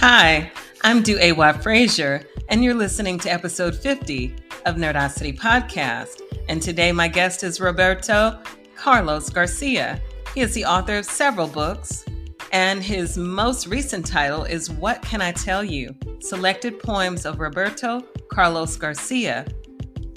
Hi, I'm DuEwa Frazier, and you're listening to episode 50 of Nerdacity podcast. And today my guest is Roberto Carlos Garcia. He is the author of several books, and his most recent title is What Can I Tell You? Selected Poems of Roberto Carlos Garcia,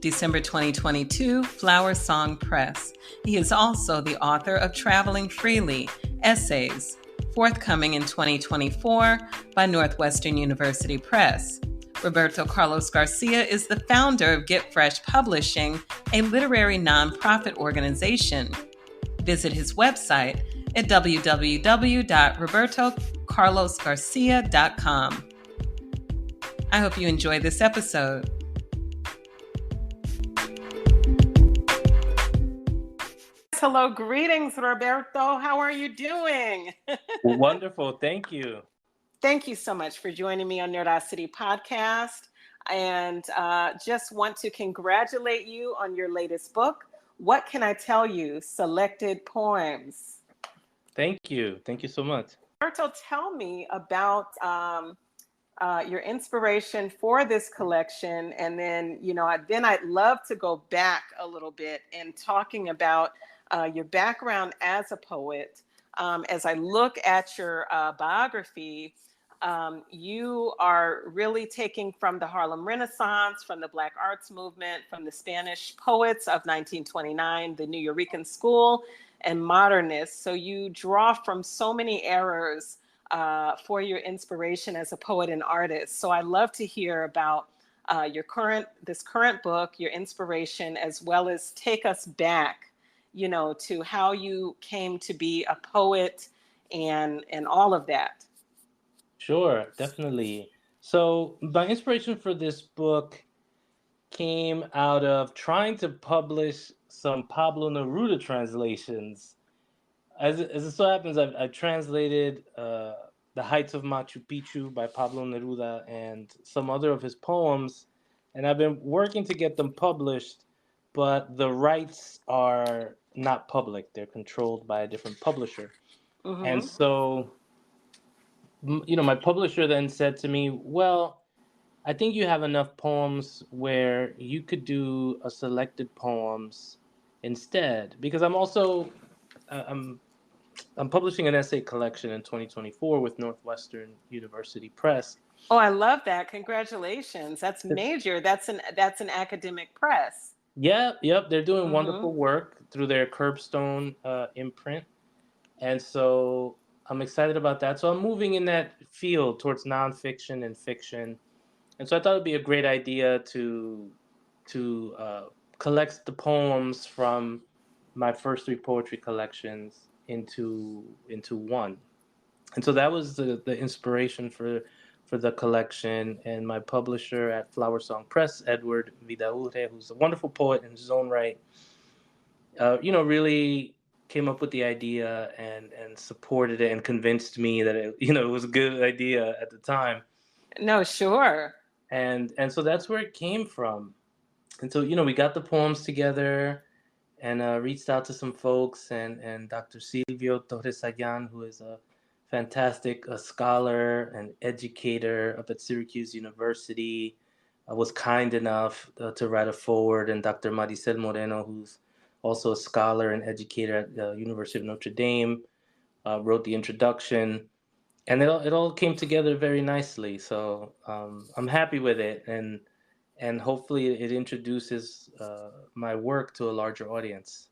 December 2022, Flower Song Press. He is also the author of Traveling Freely, Essays, forthcoming in 2024 by Northwestern University Press. Roberto Carlos Garcia is the founder of Get Fresh Publishing, a literary nonprofit organization. Visit his website at www.robertocarlosgarcia.com. I hope you enjoy this episode. Hello, greetings, Roberto. How are you doing? Wonderful. Thank you. Thank you so much for joining me on Nerdacity podcast. And just want to congratulate you on your latest book, What Can I Tell You? Selected Poems. Thank you. Thank you so much. Roberto, tell me about your inspiration for this collection. And then, I'd love to go back a little bit in talking about your background as a poet. As I look at your biography, you are really taking from the Harlem Renaissance, from the Black arts movement, from the Spanish poets of 1929, the Nuyorican School, and Modernists. So you draw from so many eras for your inspiration as a poet and artist. So I'd love to hear about this current book, your inspiration, as well as take us back, to how you came to be a poet and all of that. Sure, definitely. So my inspiration for this book came out of trying to publish some Pablo Neruda translations. As it so happens, I've translated The Heights of Machu Picchu by Pablo Neruda and some other of his poems, and I've been working to get them published, but the rights are not public. They're controlled by a different publisher. Mm-hmm. And so, my publisher then said to me, well, I think you have enough poems where you could do a selected poems instead, because I'm also, I'm publishing an essay collection in 2024 with Northwestern University Press. Oh, I love that. Congratulations. That's major. That's an academic press. Yeah, yep. They're doing wonderful work through their Curbstone imprint. And so I'm excited about that. So I'm moving in that field towards nonfiction and fiction. And so I thought it'd be a great idea to collect the poems from my first 3 poetry collections into one. And so that was the inspiration for the collection. And my publisher at Flower Song Press, Edward Vidaurre, who's a wonderful poet in his own right, really came up with the idea and supported it and convinced me that it was a good idea at the time. No, sure. And so that's where it came from. And so, we got the poems together and reached out to some folks, and Dr. Silvio Torres-Sayan, who is a fantastic scholar and educator up at Syracuse University, was kind enough to write a foreword, and Dr. Maricel Moreno, who's also a scholar and educator at the University of Notre Dame, wrote the introduction, and it all came together very nicely. So I'm happy with it, and hopefully it introduces my work to a larger audience.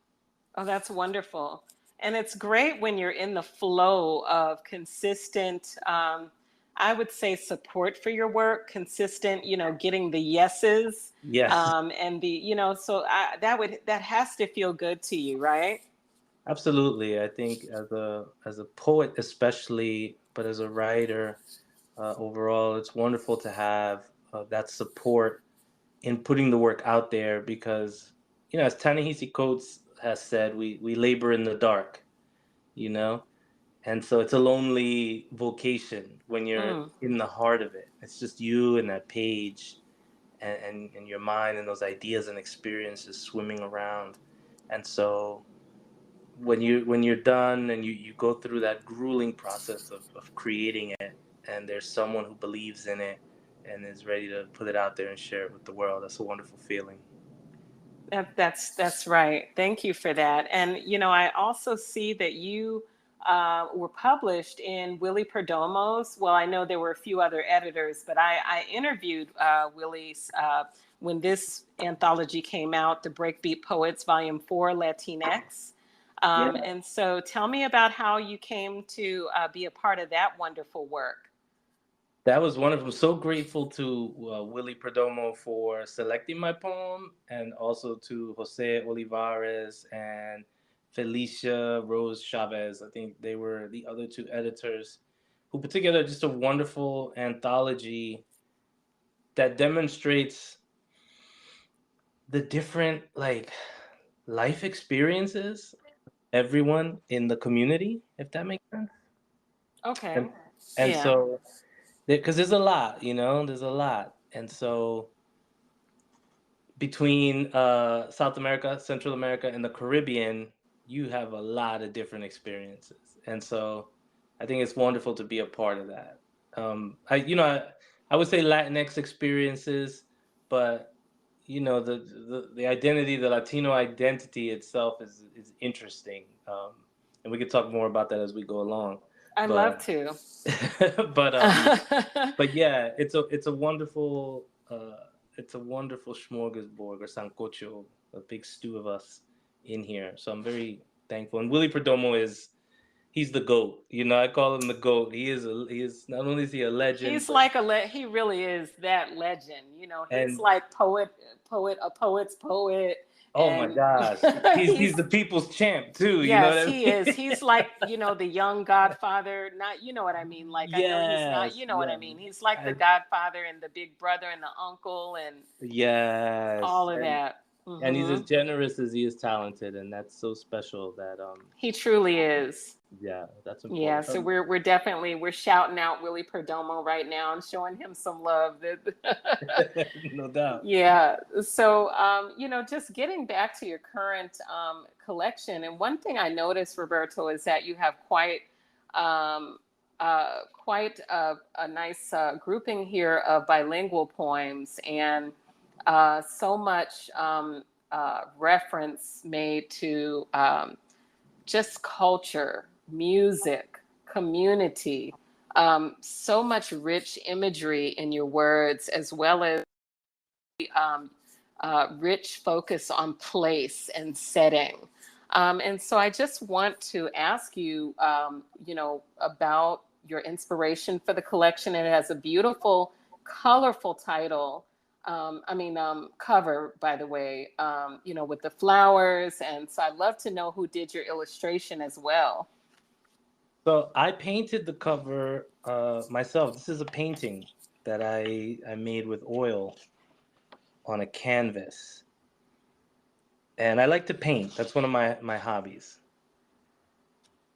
Oh, that's wonderful. And it's great when you're in the flow of consistent, I would say, support for your work, consistent, getting the yeses. Yes. And that has to feel good to you, right? Absolutely. I think as a poet especially, but as a writer overall, it's wonderful to have that support in putting the work out there, because, as Ta-Nehisi Coates has said, we labor in the dark, and so it's a lonely vocation when you're in the heart of it. It's just you and that page and your mind and those ideas and experiences swimming around. And so when you're done and you go through that grueling process of creating it, and there's someone who believes in it and is ready to put it out there and share it with the world. That's a wonderful feeling. That's right. Thank you for that. And I also see that you were published in Willie Perdomo's. Well, I know there were a few other editors, but I interviewed Willie's when this anthology came out, the BreakBeat Poets Volume 4, LatiNEXT. And so tell me about how you came to be a part of that wonderful work. That was wonderful. I'm so grateful to Willie Perdomo for selecting my poem, and also to Jose Olivares and Felicia Rose Chavez. I think they were the other two editors who put together just a wonderful anthology that demonstrates the different life experiences of everyone in the community, if that makes sense. Okay. And so, because there's a lot, there's a lot. And so between South America, Central America, and the Caribbean, you have a lot of different experiences. And so I think it's wonderful to be a part of that. I would say Latinx experiences, but the identity, the Latino identity itself is interesting. And we could talk more about that as we go along. I'd love to. but yeah, it's a wonderful smorgasbord, or sancocho, a big stew of us in here. So I'm very thankful. And Willie Perdomo he's the GOAT. I call him the GOAT. He is not only is he a legend. He's he really is that legend. He's like a poet's poet. Oh my gosh. He's the people's champ too. Yes, you know what I mean? He is. He's like, the young godfather, not, you know what I mean? Like, I know he's not, you know what I mean? He's like the godfather and the big brother and the uncle and all of that. Mm-hmm. And he's as generous as he is talented. And that's so special that he truly is. Yeah, that's important. Yeah, so we're shouting out Willie Perdomo right now and showing him some love. No doubt. Yeah. So just getting back to your current collection, and one thing I noticed, Roberto, is that you have quite a nice grouping here of bilingual poems, and so much reference made to just culture, music, community, so much rich imagery in your words, as well as rich focus on place and setting. And so I just want to ask you, about your inspiration for the collection. It has a beautiful, colorful title. Cover, by the way, with the flowers. And so I'd love to know who did your illustration as well. So I painted the cover myself. This is a painting that I made with oil on a canvas. And I like to paint. That's one of my hobbies.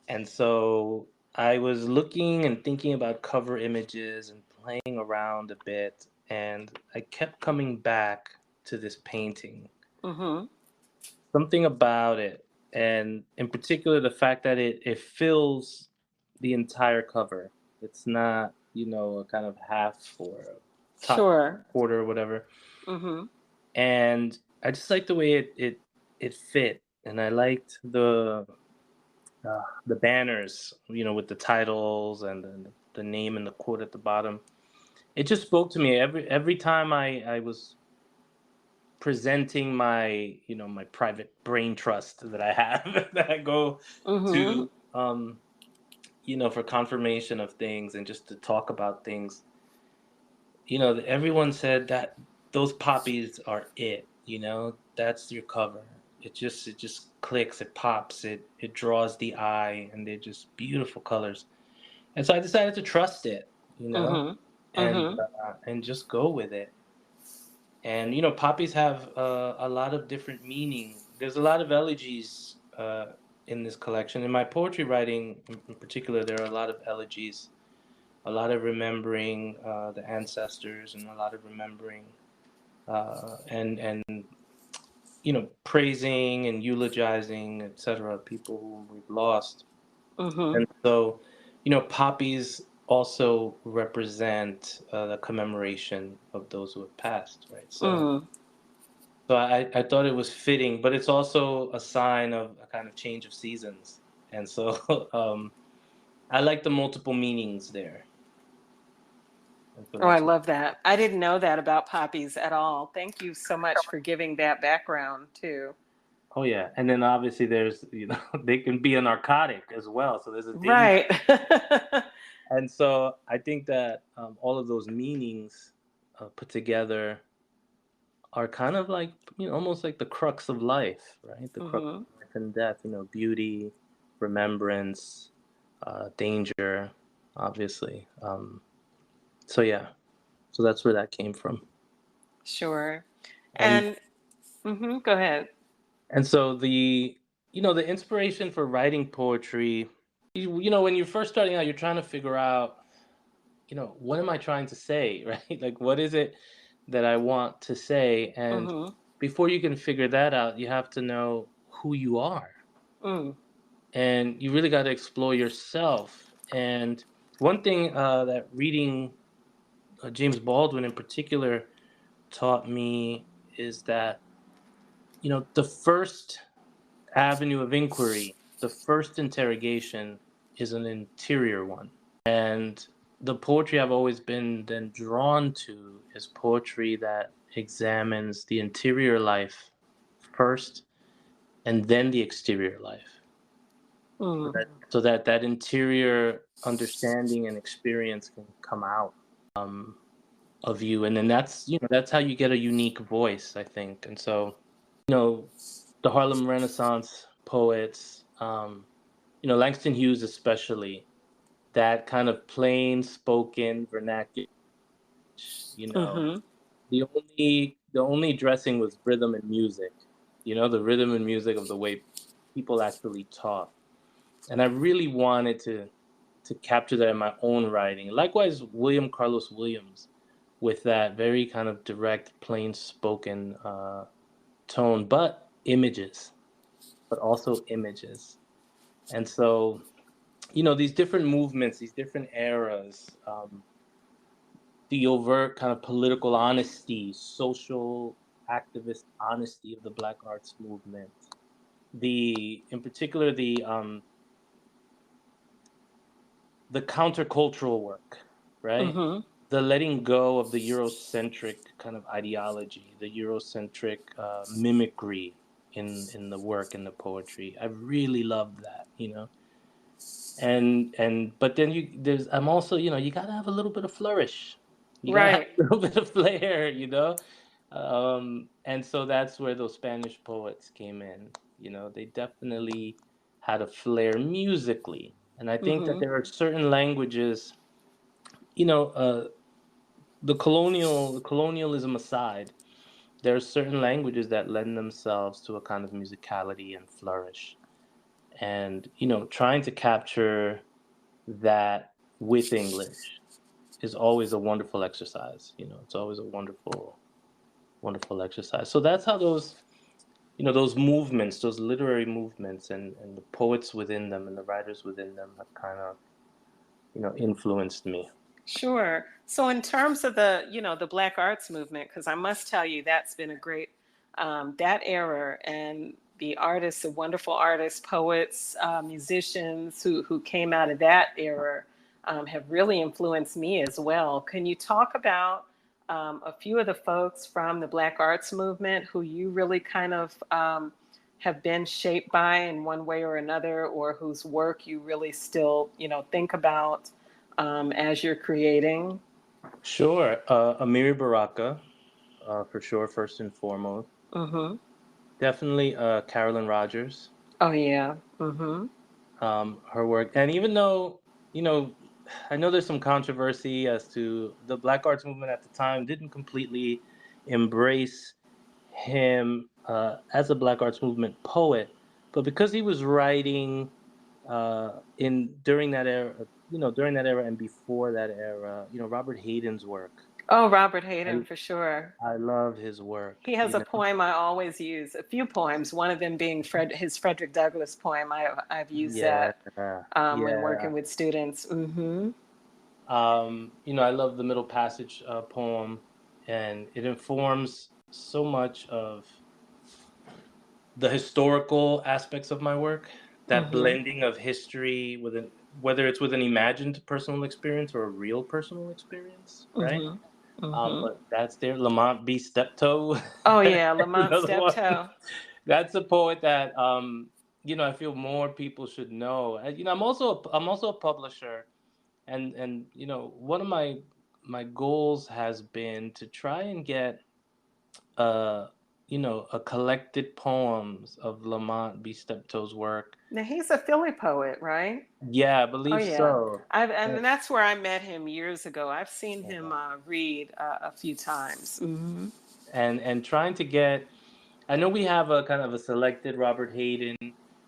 And so I was looking and thinking about cover images and playing around a bit. And I kept coming back to this painting. Mm-hmm. Something about it, and in particular, the fact that it fills the entire cover. It's not, a kind of half or a top quarter or whatever. Mm-hmm. And I just liked the way it fit, and I liked the banners, with the titles and the name and the quote at the bottom. It just spoke to me every time I was presenting my my private brain trust that I have that I go to for confirmation of things and just to talk about things. Everyone said that those poppies are it. That's your cover. It just clicks, it pops, it draws the eye, and they're just beautiful colors. And so I decided to trust it. And just go with it. And poppies have a lot of different meaning. There's a lot of elegies in this collection. In my poetry writing, in particular, there are a lot of elegies, a lot of remembering the ancestors, and a lot of remembering and praising and eulogizing, etc., people who we've lost. And so, poppies also represent the commemoration of those who have passed, right? So I thought it was fitting, but it's also a sign of a kind of change of seasons. And so I like the multiple meanings there. Oh, I love that. I didn't know that about poppies at all. Thank you so much for giving that background too. Oh yeah, and then obviously there's, they can be a narcotic as well. So there's a danger. Right. And so I think that all of those meanings put together are kind of like, almost like the crux of life, right? The crux of life and death, beauty, remembrance, danger, obviously. So yeah, so that's where that came from. Sure. And go ahead. And so the inspiration for writing poetry, when you're first starting out, you're trying to figure out, what am I trying to say, right? Like, what is it that I want to say? And before you can figure that out, you have to know who you are. And you really got to explore yourself. And one thing that reading James Baldwin in particular taught me is that, the first avenue of inquiry, the first interrogation is an interior one. And the poetry I've always been then drawn to is poetry that examines the interior life first and then the exterior life. So that interior understanding and experience can come out of you. And then that's how you get a unique voice, I think. And so, the Harlem Renaissance poets, Langston Hughes especially, that kind of plain spoken vernacular, the only dressing was rhythm and music, the rhythm and music of the way people actually talk. And I really wanted to capture that in my own writing. Likewise, William Carlos Williams, with that very kind of direct, plain spoken tone, but also images. And so, these different movements, these different eras, the overt kind of political honesty, social activist honesty of the Black arts movement, in particular, the countercultural work, right? The letting go of the Eurocentric kind of ideology, the Eurocentric mimicry in the work, in the poetry. I really loved that, but then I'm also, you gotta have a little bit of flourish. You gotta have a little bit of flair, and so that's where those Spanish poets came in. They definitely had a flair musically. And I think that there are certain languages, the colonialism aside, there are certain languages that lend themselves to a kind of musicality and flourish. And, trying to capture that with English is always a wonderful exercise. It's always a wonderful, wonderful exercise. So that's how those movements, those literary movements, and the poets within them and the writers within them have kind of, influenced me. Sure. So in terms of the Black arts movement, because I must tell you, that's been a great, that era, and the artists, the wonderful artists, poets, musicians who came out of that era have really influenced me as well. Can you talk about a few of the folks from the Black arts movement who you really kind of have been shaped by in one way or another, or whose work you really still, think about as you're creating? Sure. Amiri Baraka, for sure, first and foremost. Definitely Carolyn Rogers. Oh, yeah. Her work. And even though, I know there's some controversy as to the Black arts movement at the time didn't completely embrace him as a Black arts movement poet, but because he was writing during that era and before that era, Robert Hayden's work. Oh, Robert Hayden, for sure. I love his work. He has a poem I always use, a few poems, one of them being his Frederick Douglass poem. I've used that when working with students. I love the Middle Passage poem, and it informs so much of the historical aspects of my work. That blending of history whether it's with an imagined personal experience or a real personal experience, right? But that's there. Lamont B. Steptoe. Oh yeah, Lamont Another one. Steptoe. That's a poet that I feel more people should know. I'm also a publisher, and one of my goals has been to try and get a collected poems of Lamont B. Steptoe's work. Now he's a Philly poet, right? Yeah, I believe so. And that's where I met him years ago. I've seen him read a few times. And trying to get, I know we have a kind of a selected Robert Hayden,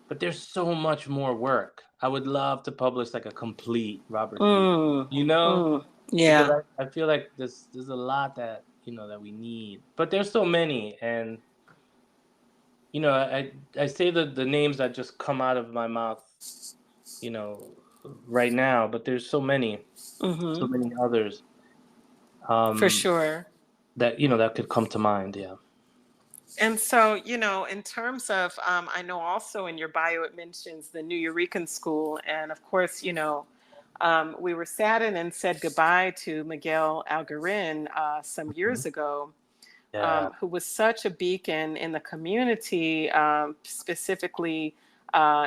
but there's so much more work. I would love to publish like a complete Robert Hayden, Yeah. Because I feel like there's a lot that that we need, but there's so many, and I say the names that just come out of my mouth, right now, but there's so many others. For sure. That that could come to mind, yeah. And so, in terms of, I know also in your bio it mentions the Nuyorican School, and of course, we were saddened and said goodbye to Miguel Algarin some years ago, who was such a beacon in the community, specifically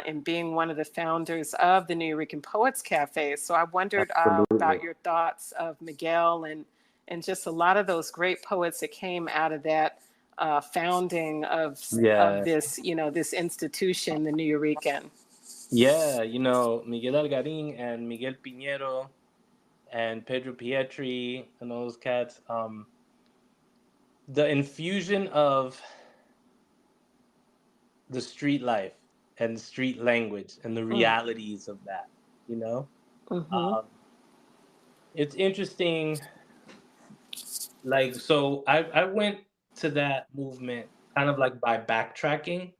in being one of the founders of the Nuyorican Poets Cafe. So I wondered about your thoughts of Miguel and just a lot of those great poets that came out of that founding of this, this institution, the Nuyorican. Yeah, Miguel Algarin and Miguel Piñero and Pedro Pietri and all those cats. The infusion of the street life and street language and the realities of that, it's interesting. Like, so I went to that movement kind of like by backtracking.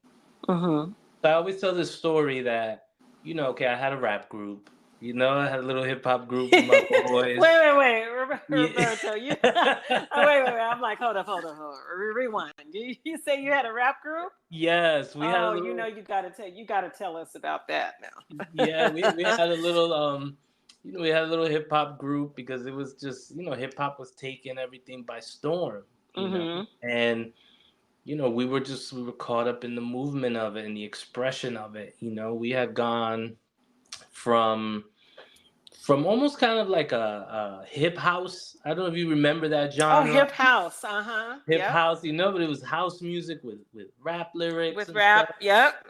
So I always tell this story that, okay, I had a rap group. I had a little hip hop group with my boys. wait, Roberto. Wait. I'm like, hold up. Rewind. You say you had a rap group? Yes, we had a little. You gotta tell us about that now. Yeah, we had a little we had a little hip hop group because it was just hip hop was taking everything by storm. And we were caught up in the movement of it and the expression of it. We had gone from almost kind of like a hip house. I don't know if you remember that genre. Oh, hip house, Hip house, but it was house music with rap lyrics. With rap, stuff. Yep.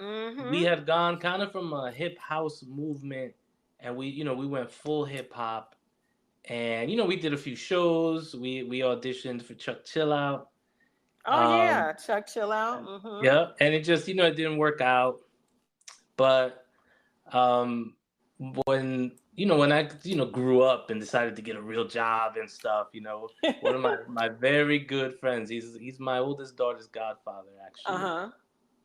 We had gone kind of from a hip house movement, and we went full hip hop, and we did a few shows. We auditioned for Chuck Chill Out. Oh yeah, Chuck Chill Out. Yeah, and it just it didn't work out, but when I grew up and decided to get a real job and stuff, one of my very good friends, he's my oldest daughter's godfather, actually.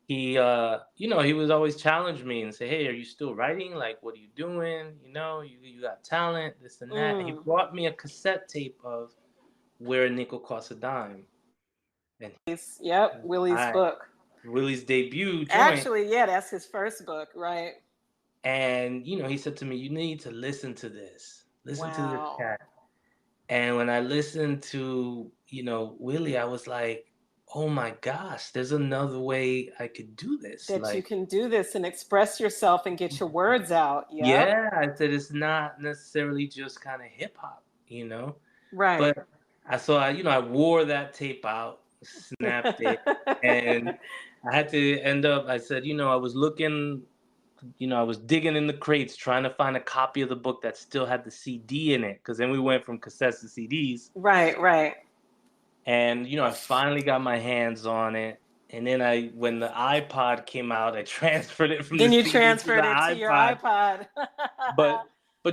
He he was always challenge me and say, hey, are you still writing? Like, what are you doing? You got talent, this and that. And he brought me a cassette tape of Where a Nickel Costs a Dime. And Willie's book. Willie's debut joint. Actually, that's his first book, right? And he said to me, you need to listen to this. Listen to this cat. And when I listened to, Willie, I was like, oh my gosh, there's another way I could do this. That you can do this and express yourself and get your words out. Yeah, I said it's not necessarily just kind of hip hop, Right. But I wore that tape out, snapped it, and I had to end up, I said, I was looking, I was digging in the crates trying to find a copy of the book that still had the CD in it, because then we went from cassettes to CDs. Right. And, I finally got my hands on it. And then when the iPod came out, I transferred it from the CD transferred to your iPod. But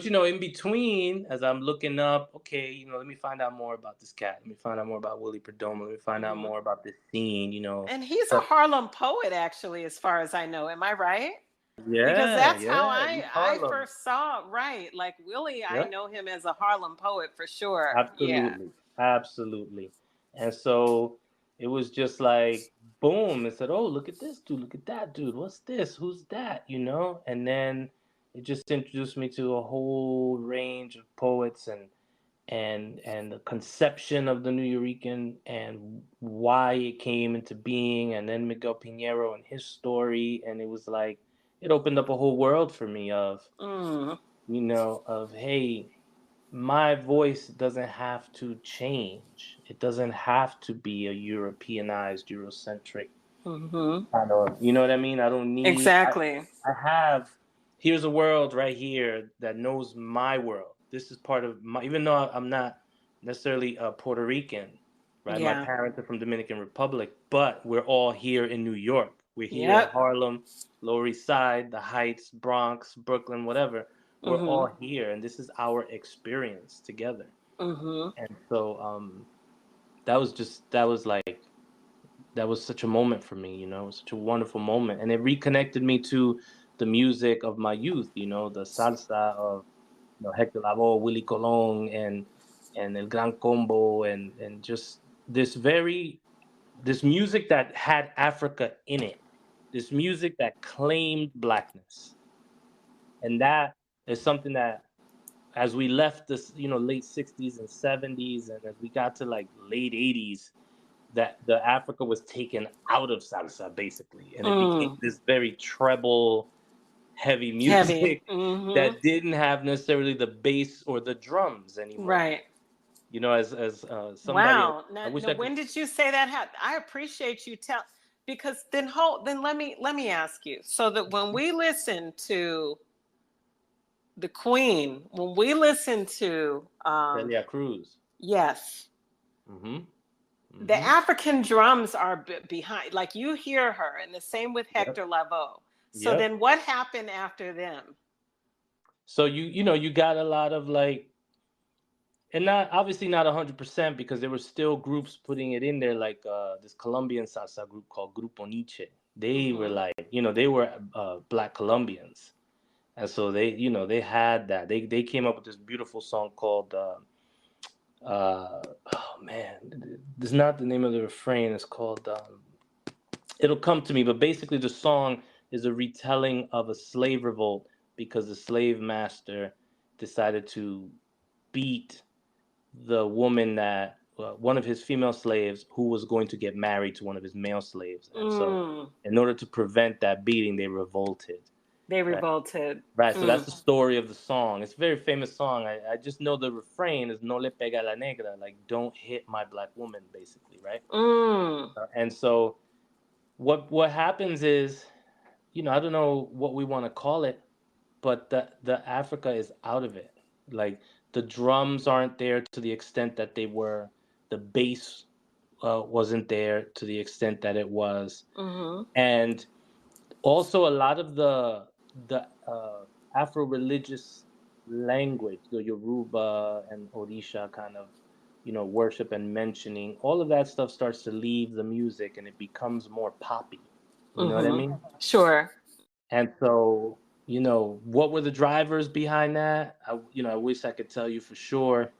in between, as I'm looking up, okay, let me find out more about this cat. Let me find out more about Willie Perdomo. Let me find out more about this scene, And he's a Harlem poet, actually, as far as I know. Am I right? Because Yeah, that's how yeah, I East I Harlem. first saw, right, like Willie. I Yeah, know him as a Harlem poet for sure. Yeah. absolutely, absolutely. And so it was just like boom. It said, "Oh, look at this dude. Look at that dude. What's this? Who's that?" You know. And then it just introduced me to a whole range of poets and the conception of the Nuyorican and why it came into being, and then Miguel Pinheiro and his story, and it was like it opened up a whole world for me of Mm. of hey, my voice doesn't have to change. It doesn't have to be a Europeanized, Eurocentric Mm-hmm. kind of, you know what I mean? I don't need. Exactly. I have. Here's a world right here that knows my world. This is part of my. Even though I'm not necessarily a Puerto Rican, right? My Yeah. parents are from Dominican Republic, but we're all here in New York. We're here in Yep. Harlem, Lower East Side, the Heights, Bronx, Brooklyn, whatever. We're Mm-hmm. all here, and this is our experience together. Mm-hmm. And so, that was such a moment for me, such a wonderful moment. And it reconnected me to the music of my youth, the salsa of Hector Lavoe, Willie Colon, and El Gran Combo, and just this music that had Africa in it, this music that claimed blackness. And that is something that as we left this, late 60s and 70s, and as we got to like late 80s, that the Africa was taken out of salsa basically, and it became this very treble, heavy Heavy. music Mm-hmm. that didn't have necessarily the bass or the drums anymore. Right. As somebody. Wow. Now, when did you say that happened? I appreciate you because then let me ask you. So that when we listen to the Queen, when we listen to Celia Cruz. yes. Mm-hmm. Mm-hmm. The African drums are behind, like you hear her, and the same with Hector Lavoe. So then what happened after them? So you got a lot of like, and not obviously not 100% because there were still groups putting it in there, like this Colombian salsa group called Grupo Nietzsche. They were like, they were Black Colombians, and so they had that. They came up with this beautiful song called oh man, this is not the name of the refrain. It's called It'll Come to Me, but basically the song is a retelling of a slave revolt because the slave master decided to beat the woman that one of his female slaves who was going to get married to one of his male slaves. And so in order to prevent that beating, they revolted. They revolted. Right. So that's the story of the song. It's a very famous song. I just know the refrain is "No le pega a la negra," like don't hit my black woman, basically, right? And so what happens is, I don't know what we want to call it, but the Africa is out of it. Like the drums aren't there to the extent that they were. The bass wasn't there to the extent that it was, and also a lot of the Afro-religious language, the Yoruba and Orisha kind of, worship and mentioning, all of that stuff starts to leave the music and it becomes more poppy. You know what I mean? Sure. And so, what were the drivers behind that? I wish I could tell you for sure,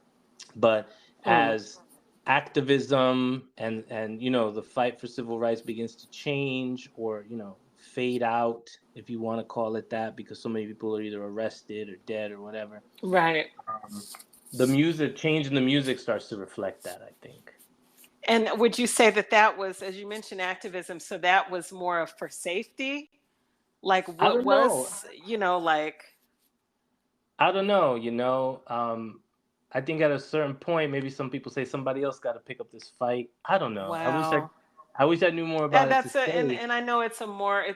but as activism and the fight for civil rights begins to change or fade out, if you want to call it that, because so many people are either arrested or dead or whatever, right, the change in the music starts to reflect that, I think. And would you say that was, as you mentioned, activism, so that was more of for safety, like what was like I don't know, I think at a certain point, maybe some people say somebody else got to pick up this fight. I don't know. Wow. I wish I knew more about it. And I know it's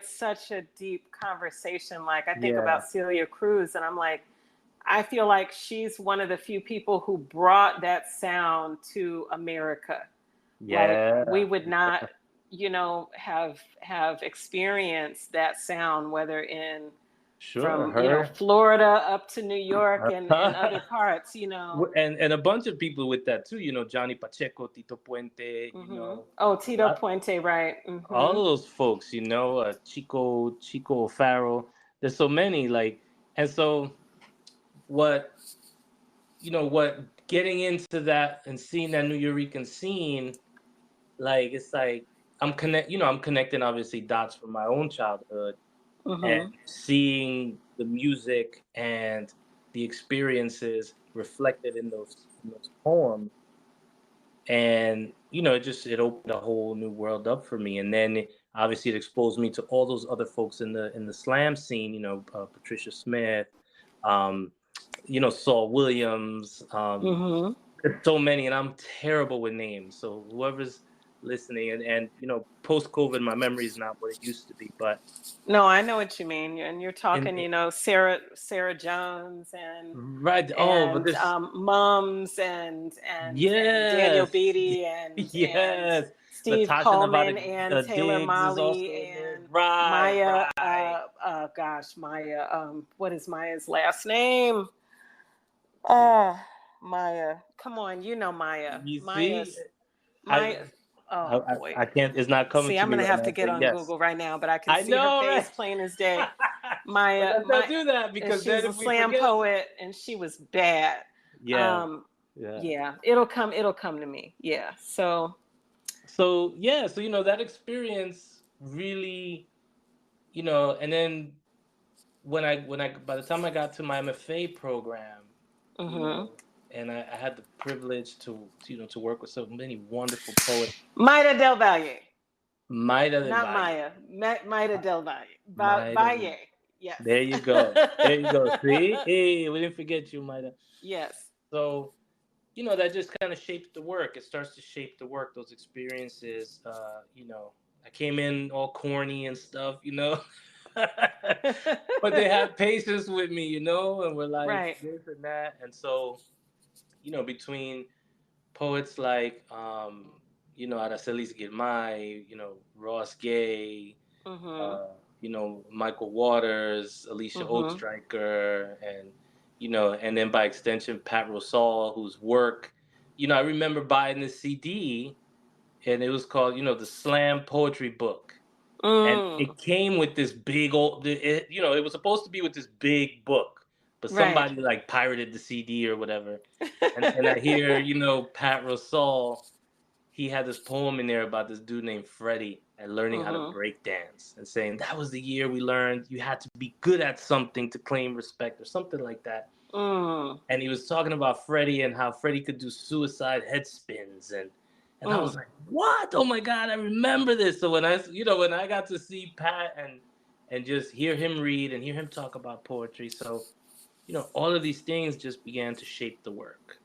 such a deep conversation. Like I think about Celia Cruz, and I'm like, I feel like she's one of the few people who brought that sound to America. Yeah. Like we would not, have experienced that sound, whether in from Florida up to New York and other parts, and a bunch of people with that too, Johnny Pacheco, Tito Puente, Tito Puente, right? All of those folks, Chico O'Farrell, there's so many, like, and so what, what getting into that and seeing that Nuyorican scene, like, it's like I'm connecting obviously dots from my own childhood and seeing the music and the experiences reflected in those poems. And it opened a whole new world up for me. And then obviously it exposed me to all those other folks in the slam scene, Patricia Smith, Saul Williams, there's so many, and I'm terrible with names. So whoever's listening, and post-COVID, my memory is not what it used to be. But no, I know what you mean. And you're talking, Sarah Jones and right. But this Mums and yes, and Daniel Beatty and yes, and Steve Natasha Coleman Nevada, and Taylor Diggs is also Molly in there. and Right, Maya. right. Maya. What is Maya's last name? Maya. Come on, Maya. You Maya's, see, Maya. Oh boy. I can't. It's not coming See, to I'm me gonna right have now. to get But on yes, Google right now, but I can I see her know, face right? plain as day. Maya, Let's not do that, because she was a slam poet, and she was bad. Yeah, yeah. It'll come to me. Yeah. So that experience really, and then when I by the time I got to my MFA program, and I had the privilege to work with so many wonderful poets. Maida Del Valle. Maida Del Not Valle. Maya. Maida Del Valle. Valle. Yes. There you go. There you go. See? Hey, we didn't forget you, Maida. Yes. So, that just kind of shapes the work. It starts to shape the work, those experiences. I came in all corny and stuff, but they have patience with me, and we're like right. this and that. And so, between poets like, Aracelis Girmay, Ross Gay, Michael Waters, Alicia Oatstriker, and then by extension, Pat Rosal, whose work, I remember buying this CD, and it was called, the Slam Poetry Book. And it came with this big old, it was supposed to be with this big book, but somebody like pirated the CD or whatever. And I hear, Pat Rosal, he had this poem in there about this dude named Freddie and learning how to break dance, and saying that was the year we learned you had to be good at something to claim respect or something like that. And he was talking about Freddie and how Freddie could do suicide head spins, and I was like, what? Oh my God, I remember this. So when I got to see Pat and just hear him read and hear him talk about poetry, so all of these things just began to shape the work.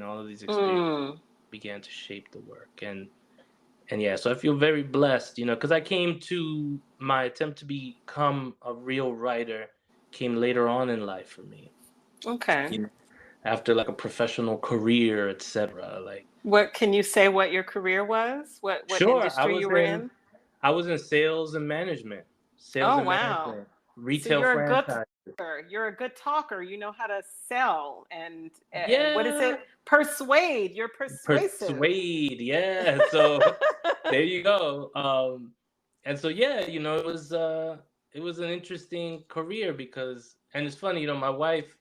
All of these experiences began to shape the work, and yeah, so I feel very blessed, because I came to my attempt to become a real writer came later on in life for me. Okay. After like a professional career, etc. Like, what can you say? What your career was? What industry you were in? I was in sales and management. Management, retail, so you're franchise. You're a good talker. You know how to sell and what is it? Yeah. Persuade. You're persuasive. Persuade, yeah. So there you go. And so it was an interesting career because, and it's funny, my wife,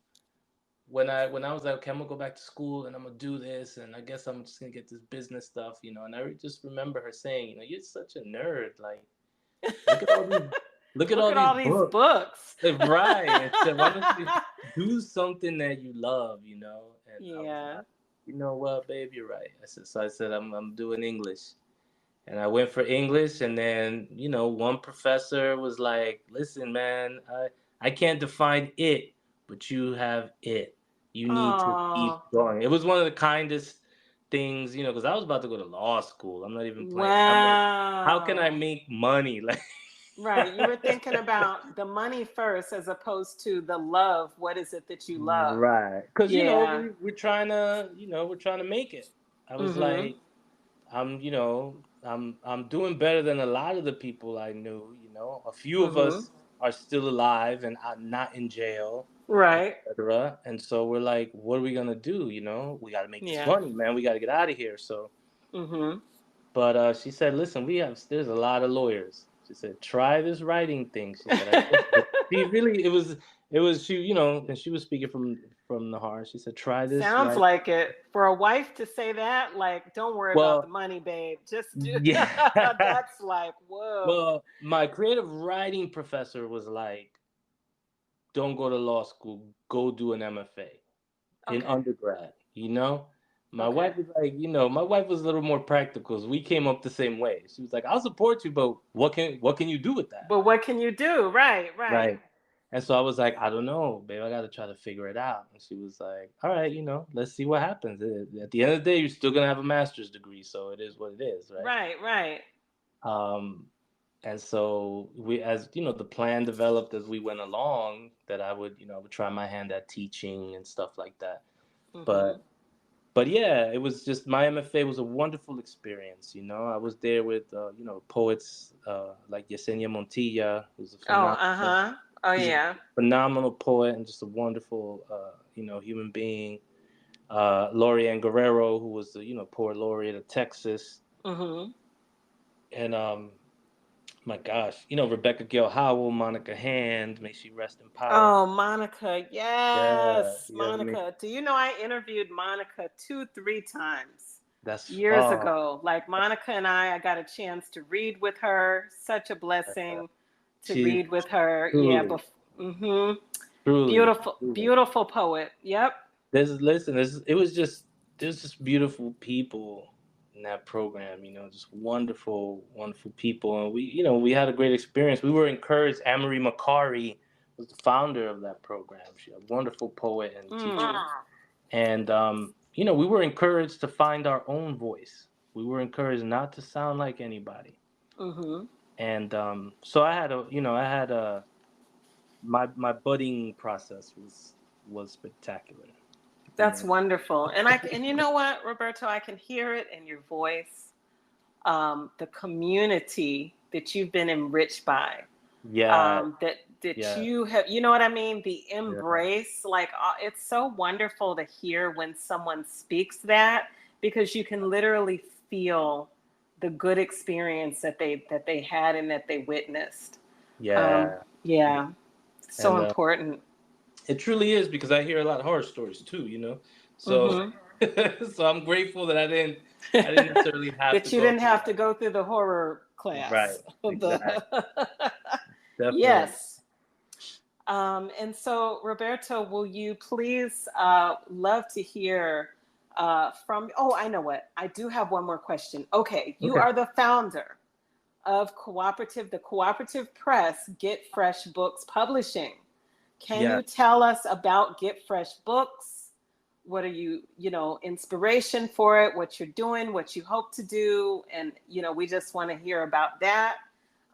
when I was like, okay, I'm gonna go back to school and I'm gonna do this, and I guess I'm just gonna get this business stuff, and I just remember her saying, you're such a nerd, like, look at all these books. Right. So why don't you do something that you love, And I was like, you know what, babe, you're right. I said I'm doing English. And I went for English, and then, one professor was like, listen, man, I can't define it, but you have it. You need to keep going. It was one of the kindest things, because I was about to go to law school. I'm not even playing. Wow. How can I make money? Like, right. You were thinking about the money first as opposed to the love. What is it that you love? Right. Because, we're trying to make it. I was like, I'm doing better than a lot of the people I knew, A few of us are still alive and not in jail. Right. Etc. And so we're like, what are we going to do? We got to make this money, man. We got to get out of here. So, but she said, listen, there's a lot of lawyers. She said, try this writing thing. She said, She really, it was she, you know, and she was speaking from the heart. She said, "Try this." Sounds Right. like it. For a wife to say that, like, don't worry about the Well, money, babe. Just do. yeah. That's like, whoa. Well, my creative writing professor was like, "Don't go to law school. Go do an MFA in Okay. undergrad." You know, my Okay. wife was like, you know, my wife was a little more practical. So we came up the same way. She was like, "I'll support you, but what can you do with that?" But what can you do? Right, right. Right. And so I was like, "I don't know, babe. I got to try to figure it out." And she was like, "All right, you know, let's see what happens. At the end of the day, you're still gonna have a master's degree, so it is what it is, right?" Right, right. Um, and so we, as you know, the plan developed as we went along that I would, you know, I would try my hand at teaching and stuff like that. Mm-hmm. But but yeah, it was just my MFA was a wonderful experience. You know, I was there with you know, poets like Yesenia Montilla, who's a Oh, phenomenal, uh-huh. Oh, she's a yeah. phenomenal poet and just a wonderful you know, human being. Lori Ann Guerrero, who was the, you know, poet laureate of Texas, Mm-hmm. and my gosh, you know, Rebecca Gail Howell, Monica Hand, may she rest in power. Oh, Monica. Yeah, Yes, yeah, I mean, Monica. Do you know I interviewed Monica 2, 3 times that's years ago? Like Monica and I got a chance to read with her. Such a blessing to she's read with her. Yeah, truly, mm-hmm. truly, Beautiful, truly. beautiful poet. Yep. It was just there's just beautiful people in that program, you know, just wonderful, wonderful people, and we, you know, we had a great experience. We were encouraged. Anne-Marie Macari was the founder of that program. She's a wonderful poet and teacher, Mm. and you know, we were encouraged to find our own voice. We were encouraged not to sound like anybody, Mm-hmm. and so I had a, you know, I had a my budding process was spectacular. You That's know. wonderful. And you know what, Roberto, I can hear it in your voice. The community that you've been enriched by. Yeah, That yeah, you have, you know what I mean? The yeah, embrace, like it's so wonderful to hear when someone speaks that, because you can literally feel the good experience that they had and that they witnessed. yeah. Yeah, so And important. it truly is because I hear a lot of horror stories too, you know. So, Mm-hmm. so I'm grateful that I didn't necessarily have to That you go didn't through have to that. go through the horror Right, class. exactly, The definitely. yes. And so, Roberto, will you please love to hear from? Oh, I know what. I do have one more question. Okay, you Okay. are the founder of the cooperative press, Get Fresh Books Publishing. Can Yeah, you tell us about Get Fresh Books? What are you, inspiration for it, what you're doing, what you hope to do? And, we just want to hear about that.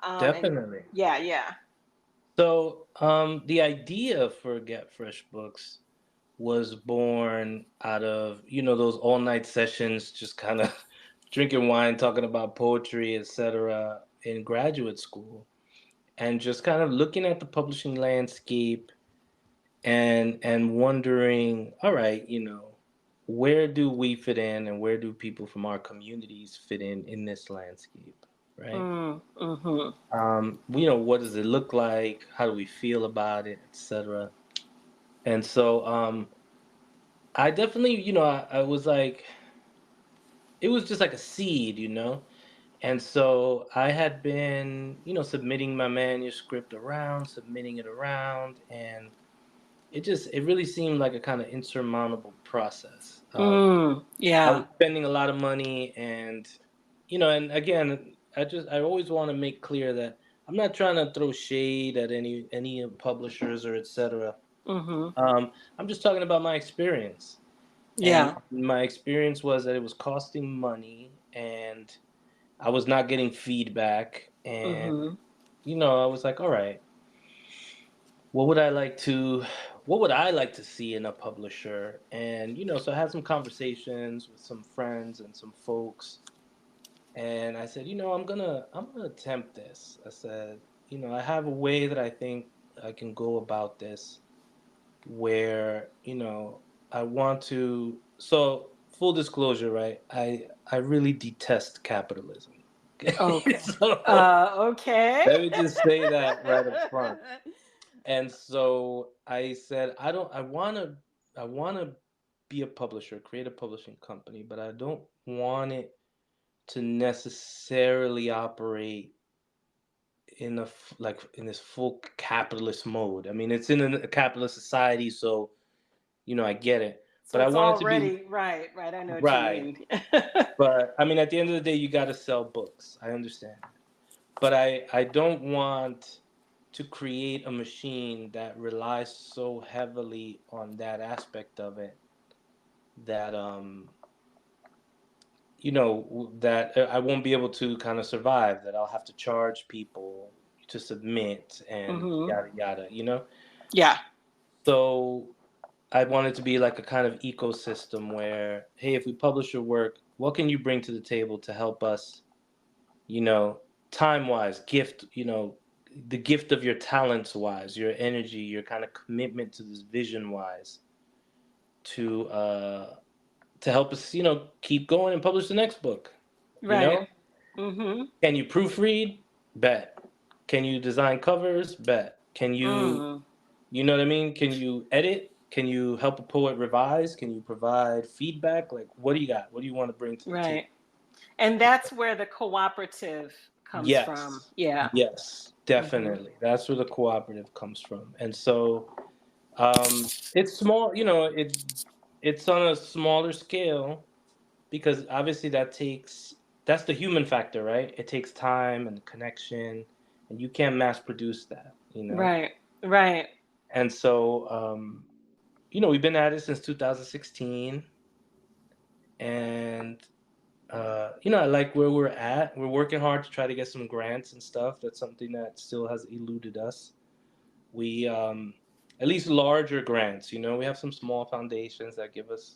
And definitely. yeah, yeah. So, the idea for Get Fresh Books was born out of, you know, those all night sessions, just kind of drinking wine, talking about poetry, etc., in graduate school, and just kind of looking at the publishing landscape and wondering, all right, you know, where do we fit in, and where do people from our communities fit in this landscape, right? Mm-hmm. You know, what does it look like? How do we feel about it, etc. And so, I definitely, you know, I was like, it was just like a seed, you know. And so I had been, you know, submitting my manuscript around, submitting it around, and it really seemed like a kind of insurmountable process. I was Yeah. spending a lot of money, and you know, and again, I always want to make clear that I'm not trying to throw shade at any publishers or etc. Mm-hmm. I'm just talking about my experience, and Yeah. my experience was that it was costing money, and I was not getting feedback, and Mm-hmm. you know, I was like, all right, what would I like to what would I like to see in a publisher? And you know, so I had some conversations with some friends and some folks, and I said, you know, I'm gonna attempt this. I said, you know, I have a way that I think I can go about this where, you know, I want to, so full disclosure, right? I really detest capitalism. Okay. Okay. So Okay. let me just say that right up front. And so I said, I want to be a publisher, create a publishing company, but I don't want it to necessarily operate in in this full capitalist mode. I mean, it's in a capitalist society, so I get it. So But I it's want it to be already right. I know what you right. mean. But I mean, at the end of the day, you got to sell books. I understand. But I don't want to create a machine that relies so heavily on that aspect of it that that I won't be able to kind of survive, that I'll have to charge people to submit and yada yada. Yeah. So I want it to be like a kind of ecosystem where, hey, if we publish your work, what can you bring to the table to help us, time wise, gift, the gift of your talents wise, your energy, your kind of commitment to this vision wise, to help us, keep going and publish the next book. Right. Mm-hmm. Can you proofread? Bet. Can you design covers? Bet. Can you, you know what I mean? Can you edit? Can you help a poet revise? Can you provide feedback? Like, what do you got? What do you want to bring to the table? And that's where the cooperative comes from. Yeah. Yes, definitely. That's where the cooperative comes from. And so it's small, it's on a smaller scale because obviously that's the human factor, right? It takes time and connection, and you can't mass produce that, Right. And so we've been at it since 2016, and I like where we're at. We're working hard to try to get some grants and stuff. That's something that still has eluded us. We at least larger grants. We have some small foundations that give us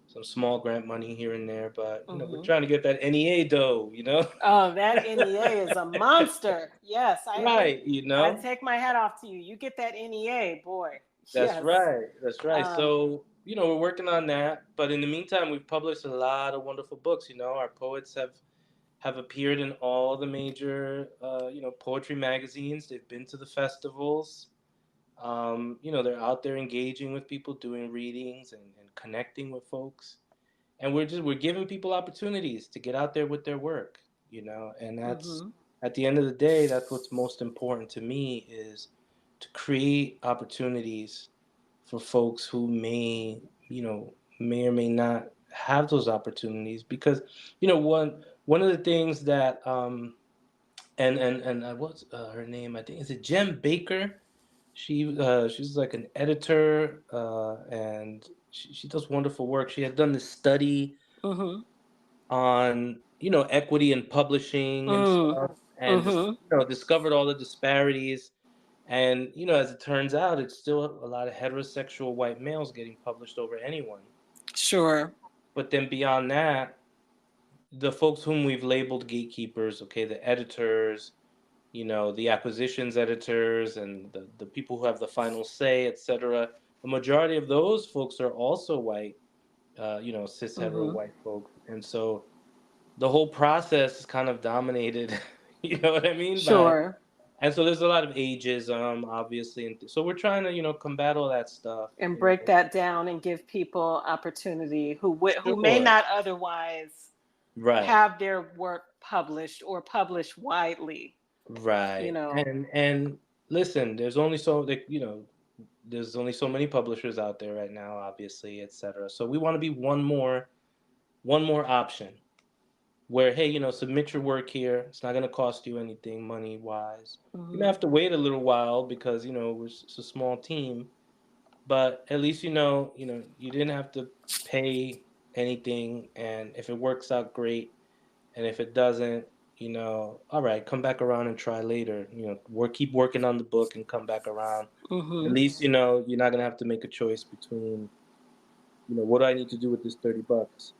some small grant money here and there, but we're trying to get that NEA dough. Oh, that NEA is a monster. Yes, right. I take my hat off to you. You get that NEA, boy. That's right. That's right. So we're working on that, but in the meantime, we've published a lot of wonderful books. Our poets have appeared in all the major poetry magazines. They've been to the festivals. They're out there engaging with people, doing readings and connecting with folks. And we're giving people opportunities to get out there with their work, and that's at the end of the day, that's what's most important to me, is to create opportunities for folks who may or may not have those opportunities, because one of the things that and what's her name, I think, is it Jem Baker? She's like an editor, and she does wonderful work. She had done this study on equity in publishing and stuff, and discovered all the disparities. And as it turns out, it's still a lot of heterosexual white males getting published over anyone. Sure. But then beyond that, the folks whom we've labeled gatekeepers, the editors, the acquisitions editors, and the people who have the final say, etc. The majority of those folks are also white, cis hetero white folks, and so the whole process is kind of dominated. You know what I mean? Sure. And so there's a lot of ageism, obviously, and so we're trying to combat all that stuff and break that down and give people opportunity who may not otherwise have their work published or published widely. Right. And listen, there's only so many publishers out there right now, obviously, etc. So we want to be one more option where, hey, submit your work here. It's not going to cost you anything money wise. You may have to wait a little while because it's a small team, but at least you didn't have to pay anything, and if it works out, great, and if it doesn't, all right, come back around and try later. Keep working on the book and come back around. At least you're not gonna have to make a choice between, what do I need to do with this $30?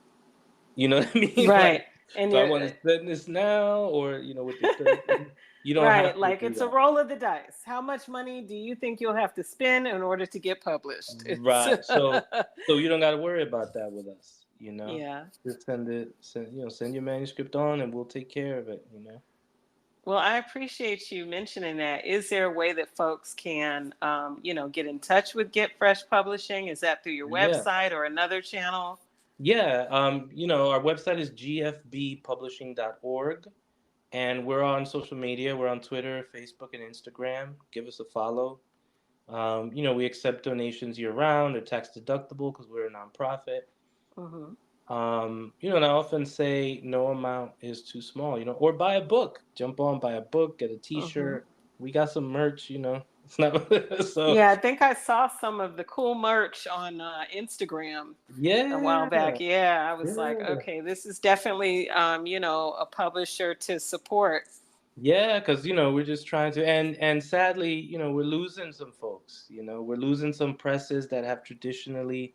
You know what I mean? Right. And do I want to spend this now, or with the 30? You don't have to. Like it's a roll of the dice. How much money do you think you'll have to spend in order to get published? Right. So you don't got to worry about that with us. Yeah. Just send your manuscript on, and we'll take care of it. Well, I appreciate you mentioning that. Is there a way that folks can, get in touch with Get Fresh Publishing? Is that through your Yeah. website or another channel? Yeah. Our website is gfbpublishing.org, and we're on social media. We're on Twitter, Facebook, and Instagram. Give us a follow. We accept donations year round. They're tax deductible because we're a nonprofit. Mm-hmm. And I often say no amount is too small, or buy a book. Jump on, buy a book, get a T-shirt. We got some merch, It's not so. Yeah, I think I saw some of the cool merch on Instagram a while back. Yeah, I was like, okay, this is definitely, a publisher to support. Yeah, because we're just trying to, and sadly, we're losing some folks. We're losing some presses that have traditionally,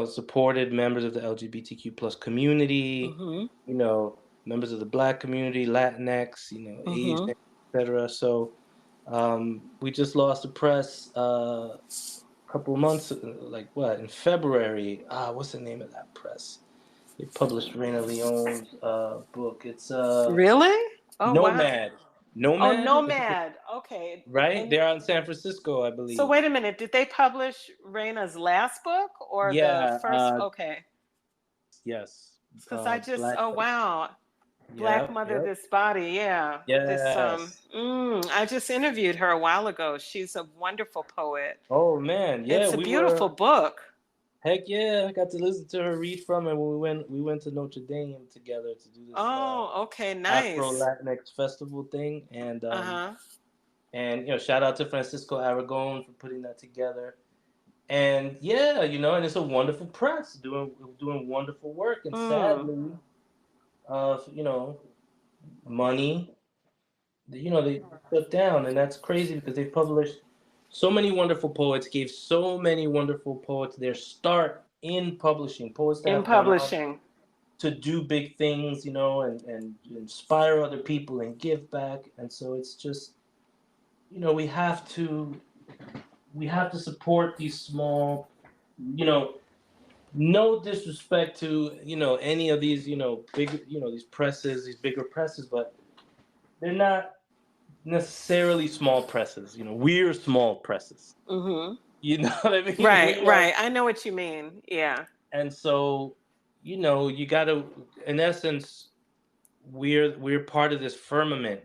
supported members of the LGBTQ plus community. Members of the Black community, Latinx, Asian, etc. So we just lost the press a couple of months, in February. What's the name of that press? They published Reina Leon's book. It's Really? Oh, Nomad. wow. Oh, Nomad? Nomad. Okay. Right? They're out in San Francisco, I believe. So wait a minute. Did they publish Reina's last book or the first? Okay. Yes. Because oh, wow. Black Mother, This Body. Yeah. Yes. I just interviewed her a while ago. She's a wonderful poet. Oh, man. Yeah. It's a beautiful book. Heck yeah. I got to listen to her read from it when we went to Notre Dame together to do this okay, nice. Afro-Latinx festival thing. And shout out to Francisco Aragon for putting that together. And yeah, and it's a wonderful press doing wonderful work. And sadly, money, they shut down, and that's crazy because they published so many wonderful poets, gave so many wonderful poets their start in publishing. Poets that have gone on to do big things, and inspire other people and give back. And so it's just, we have to support these small, no disrespect to, any of these, big, these presses, these bigger presses, but they're not necessarily small presses. We're small presses. You know what I mean? Right. I know what you mean. Yeah. And so, you got to, in essence, we're part of this firmament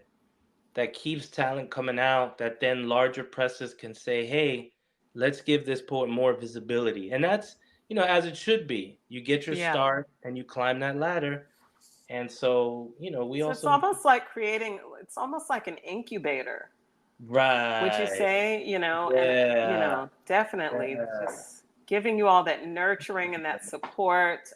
that keeps talent coming out, that then larger presses can say, hey, let's give this poet more visibility. And that's, as it should be. You get your start and you climb that ladder. And so, it's almost like it's almost like an incubator. Right. Would you say, and, definitely just giving you all that nurturing and that support,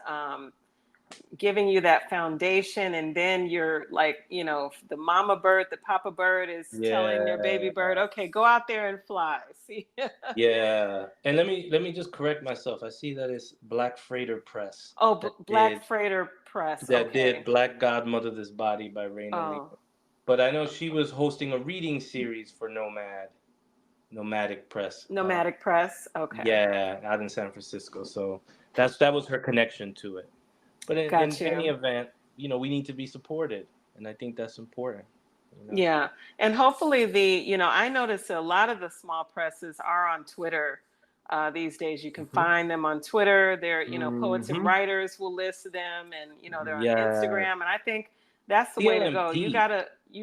giving you that foundation, and then you're like, the mama bird, the papa bird is telling their baby bird, okay, go out there and fly. See? Yeah. And let me just correct myself. I see that it's Black Freighter Press. Oh, Black Freighter Press. That did Black Godmother This Body by Reina Lee. But I know she was hosting a reading series for Nomadic Press. Nomadic Press. Okay. Yeah, out in San Francisco. So that was her connection to it. But in any event, we need to be supported, and I think that's important. Yeah, and hopefully I notice a lot of the small presses are on Twitter these days. You can find them on Twitter. They're poets and writers will list them, and they're on Instagram. And I think that's the way to go. You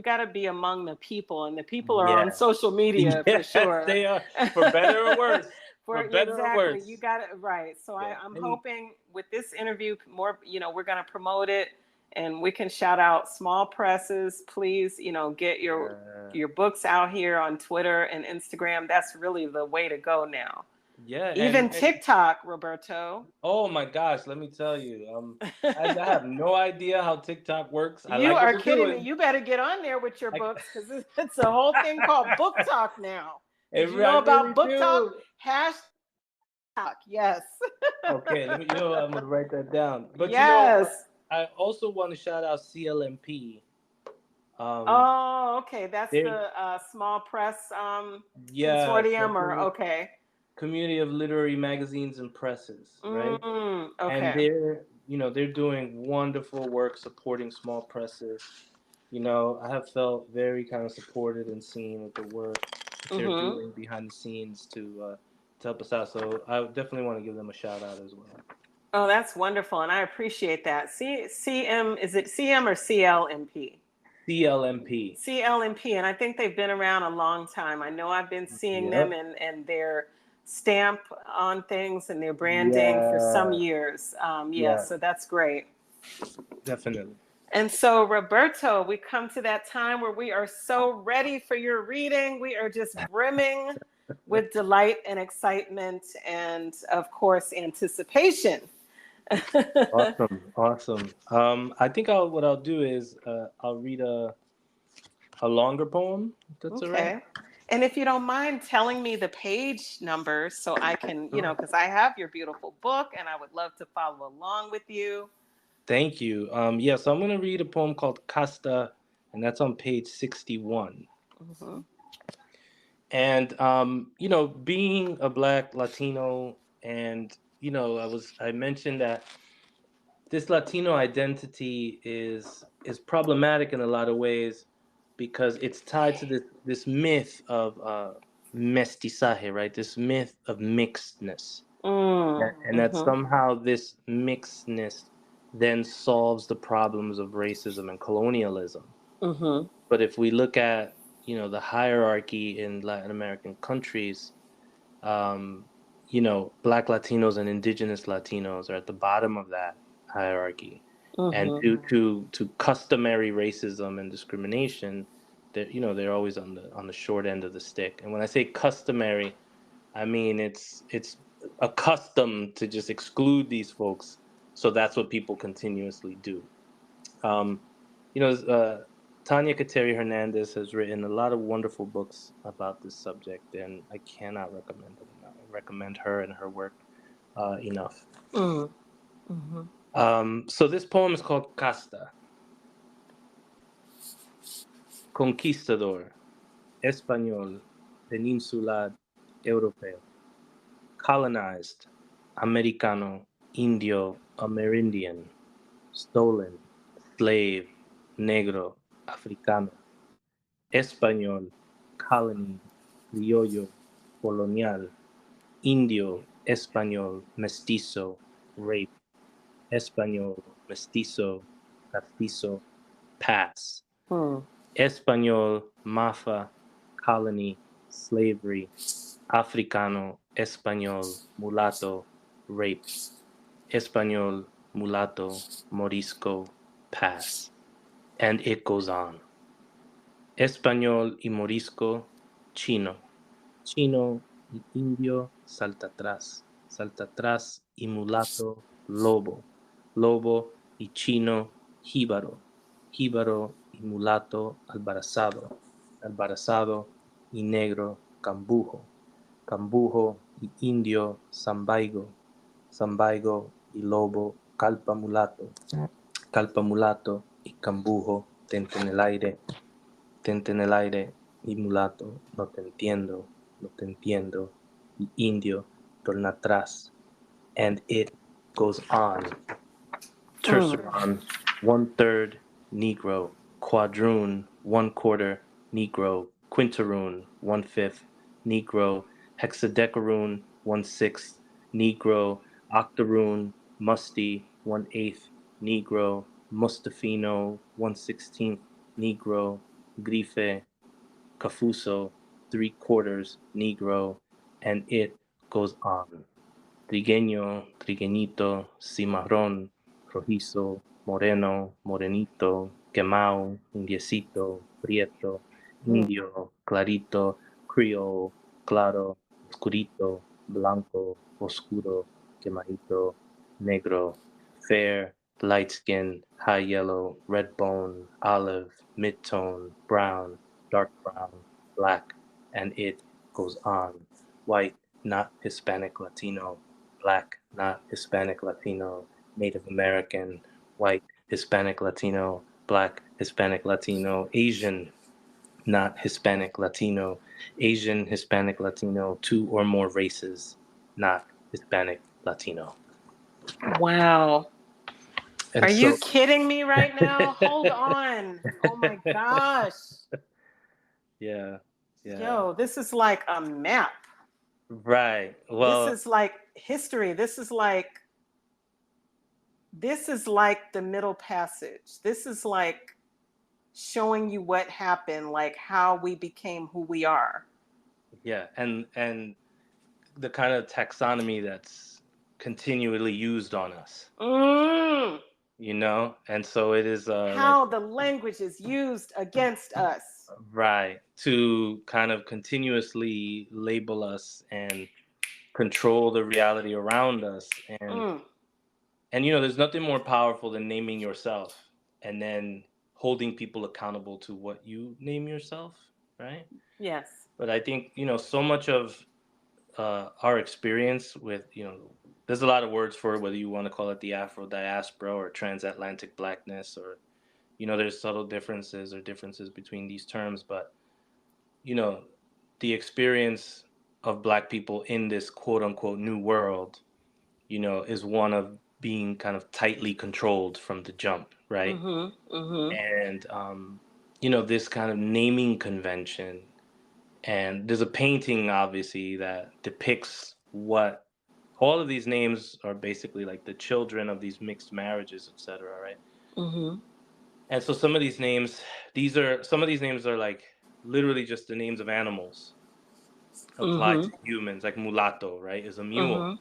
gotta be among the people, and the people are on social media for sure. They are, for better or worse. For better or worse. You got it right. So I'm hoping with this interview, more, we're going to promote it, and we can shout out small presses. Please, get your books out here on Twitter and Instagram. That's really the way to go now. Yeah. Even TikTok, Roberto. Oh my gosh, let me tell you. I have no idea how TikTok works. You are kidding me. You better get on there with your books, because it's a whole thing called Book Talk now. Did you know about Book Talk? #Talk. Yes. Okay, I'm gonna write that down. But I also want to shout out CLMP. Okay, that's the small press consortium, or okay. Community of literary magazines and presses, right? Okay. And they're doing wonderful work supporting small presses. I have felt very kind of supported and seen with the work that they're Mm-hmm. doing behind the scenes to help us out. So I definitely want to give them a shout out as well. Oh, that's wonderful, and I appreciate that. CM, is it CM or CLMP? CLMP. CLMP, and I think they've been around a long time. I know I've been seeing them Yep. and their stamp on things and their branding for some Yeah. years. Yeah. So that's great. Definitely. And so, Roberto, we come to that time where we are so ready for your reading. We are just brimming with delight and excitement and, of course, anticipation. Awesome. I think what I'll do is I'll read a longer poem. If that's all right. Okay. And if you don't mind telling me the page numbers so I can, because I have your beautiful book and I would love to follow along with you. Thank you. So I'm going to read a poem called Casta, and that's on page 61. Mm-hmm. And, being a Black Latino, and, I mentioned that this Latino identity is problematic in a lot of ways because it's tied to this myth of mestizaje, right? This myth of mixedness. And that somehow this mixedness then solves the problems of racism and colonialism. Mm-hmm. But if we look at, the hierarchy in Latin American countries, Black Latinos and indigenous Latinos are at the bottom of that hierarchy. And due to customary racism and discrimination, they're always on the short end of the stick. And when I say customary, I mean it's accustomed to just exclude these folks. So that's what people continuously do. Tanya Kateri Hernandez has written a lot of wonderful books about this subject, and I cannot recommend them enough. I recommend her and her work enough. So this poem is called Casta. Conquistador, Español, Peninsular, Europeo. Colonized, Americano, Indio, Amerindian. Stolen, slave, negro, africano. Español, colony, criollo, colonial. Indio, español, mestizo, rape. Español, mestizo, castizo, pass. Español, mafa, colony, slavery. Africano, español, mulatto, rape. Español, mulatto, morisco, pass. And it goes on. Español y morisco, chino. Chino y indio, salta atrás y mulato, lobo. Lobo y chino, jíbaro. Jíbaro y mulato, albarazado. Albarazado y negro, cambujo. Cambujo y indio, zambaigo. Zambaigo y lobo, calpa mulato. Calpa mulato y cambujo, tente en el aire. Tente en el aire y mulato, no te entiendo, y indio, torna atrás. And it goes on. Terceron, 1/3 Negro. Quadroon, 1/4 Negro. Quinteroon, 1/5 Negro. Hexadecaroon, 1/6 Negro. Octoroon, musty, 1/8 Negro. Mustafino, 1/16 Negro. Grife, Cafuso, 3/4 Negro, and it goes on. Trigueño, trigueñito, cimarrón, rojizo, moreno, morenito, quemao, indiecito, prieto, indio, clarito, creole, claro, oscurito, blanco, oscuro, quemadito, negro, fair, light skin, high yellow, red bone, olive, mid-tone, brown, dark brown, black, and it goes on. White, not Hispanic Latino, Black, not Hispanic Latino, Native American, white, Hispanic Latino, Black, Hispanic Latino, Asian, not Hispanic Latino, Asian, Hispanic Latino, 2 or more races, not Hispanic Latino. Wow. Are you kidding me right now? Hold on. Oh my gosh. Yeah. Yo, this is like a map. Right. Well, this is like history. This is like the Middle Passage. This is like showing you what happened, like how we became who we are. Yeah, and the kind of taxonomy that's continually used on us. You know, and so it is how the language is used against us. Right, to kind of continuously label us and control the reality around us, and you know, there's nothing more powerful than naming yourself and then holding people accountable to what you name yourself, right? Yes. But I think, you know, so much of our experience with, you know, there's a lot of words for it, whether you want to call it the Afro-diaspora or transatlantic blackness, or, you know, there's subtle differences between these terms, but, you know, the experience of Black people in this quote unquote new world, you know, is one of being kind of tightly controlled from the jump, right? And, you know, this kind of naming convention, and there's a painting obviously that depicts what all of these names are basically like the children of these mixed marriages, etc., right? And so some of these names are like literally just the names of animals applied to humans, like mulatto, right, is a mule.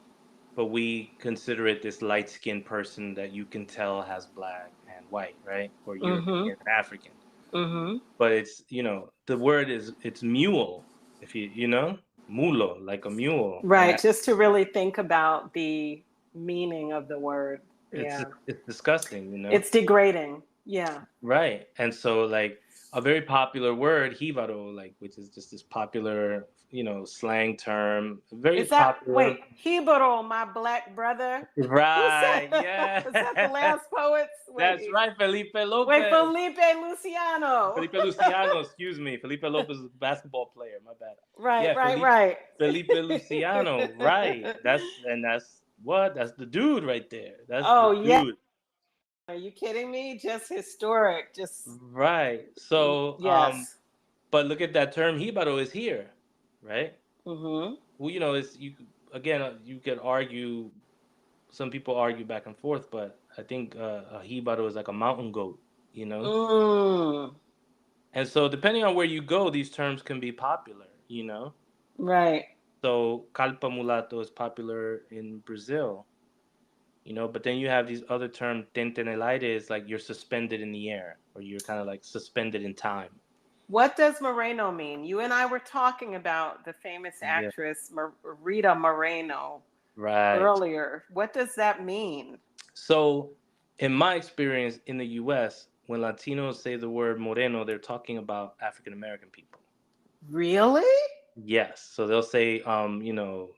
But we consider it this light-skinned person that you can tell has Black and white, right, or European and African. But it's, you know, the word it's mule, if you know, mulo, like a mule. Right, just to really think about the meaning of the word. It's disgusting, you know. It's degrading. Yeah. Right. And so like a very popular word, hibaro, like, which is just this popular, you know, slang term. Very popular. Wait, hibaro, my Black brother. Right. Yeah. Was that the last poets? That's right, Felipe Lopez. Wait, Felipe Luciano. Felipe Luciano, excuse me. Felipe Lopez is a basketball player. My bad. Right, yeah, right. Felipe Luciano, right. That's the dude right there. That's the dude. Yeah. Are you kidding me? Just historic. Just right. So yes. But look at that term, hibaro is here, right? Well, you know, you could argue, some people argue back and forth, but I think a hibaro is like a mountain goat, you know? And so depending on where you go, these terms can be popular, you know? Right. So calpa mulato is popular in Brazil, you know, but then you have these other terms, tente en el aire is like you're suspended in the air, or you're kind of like suspended in time. What does Moreno mean? You and I were talking about the famous actress Rita Moreno earlier. What does that mean? So in my experience in the U.S., when Latinos say the word moreno, they're talking about African American people. Really? Yes. So they'll say, you know,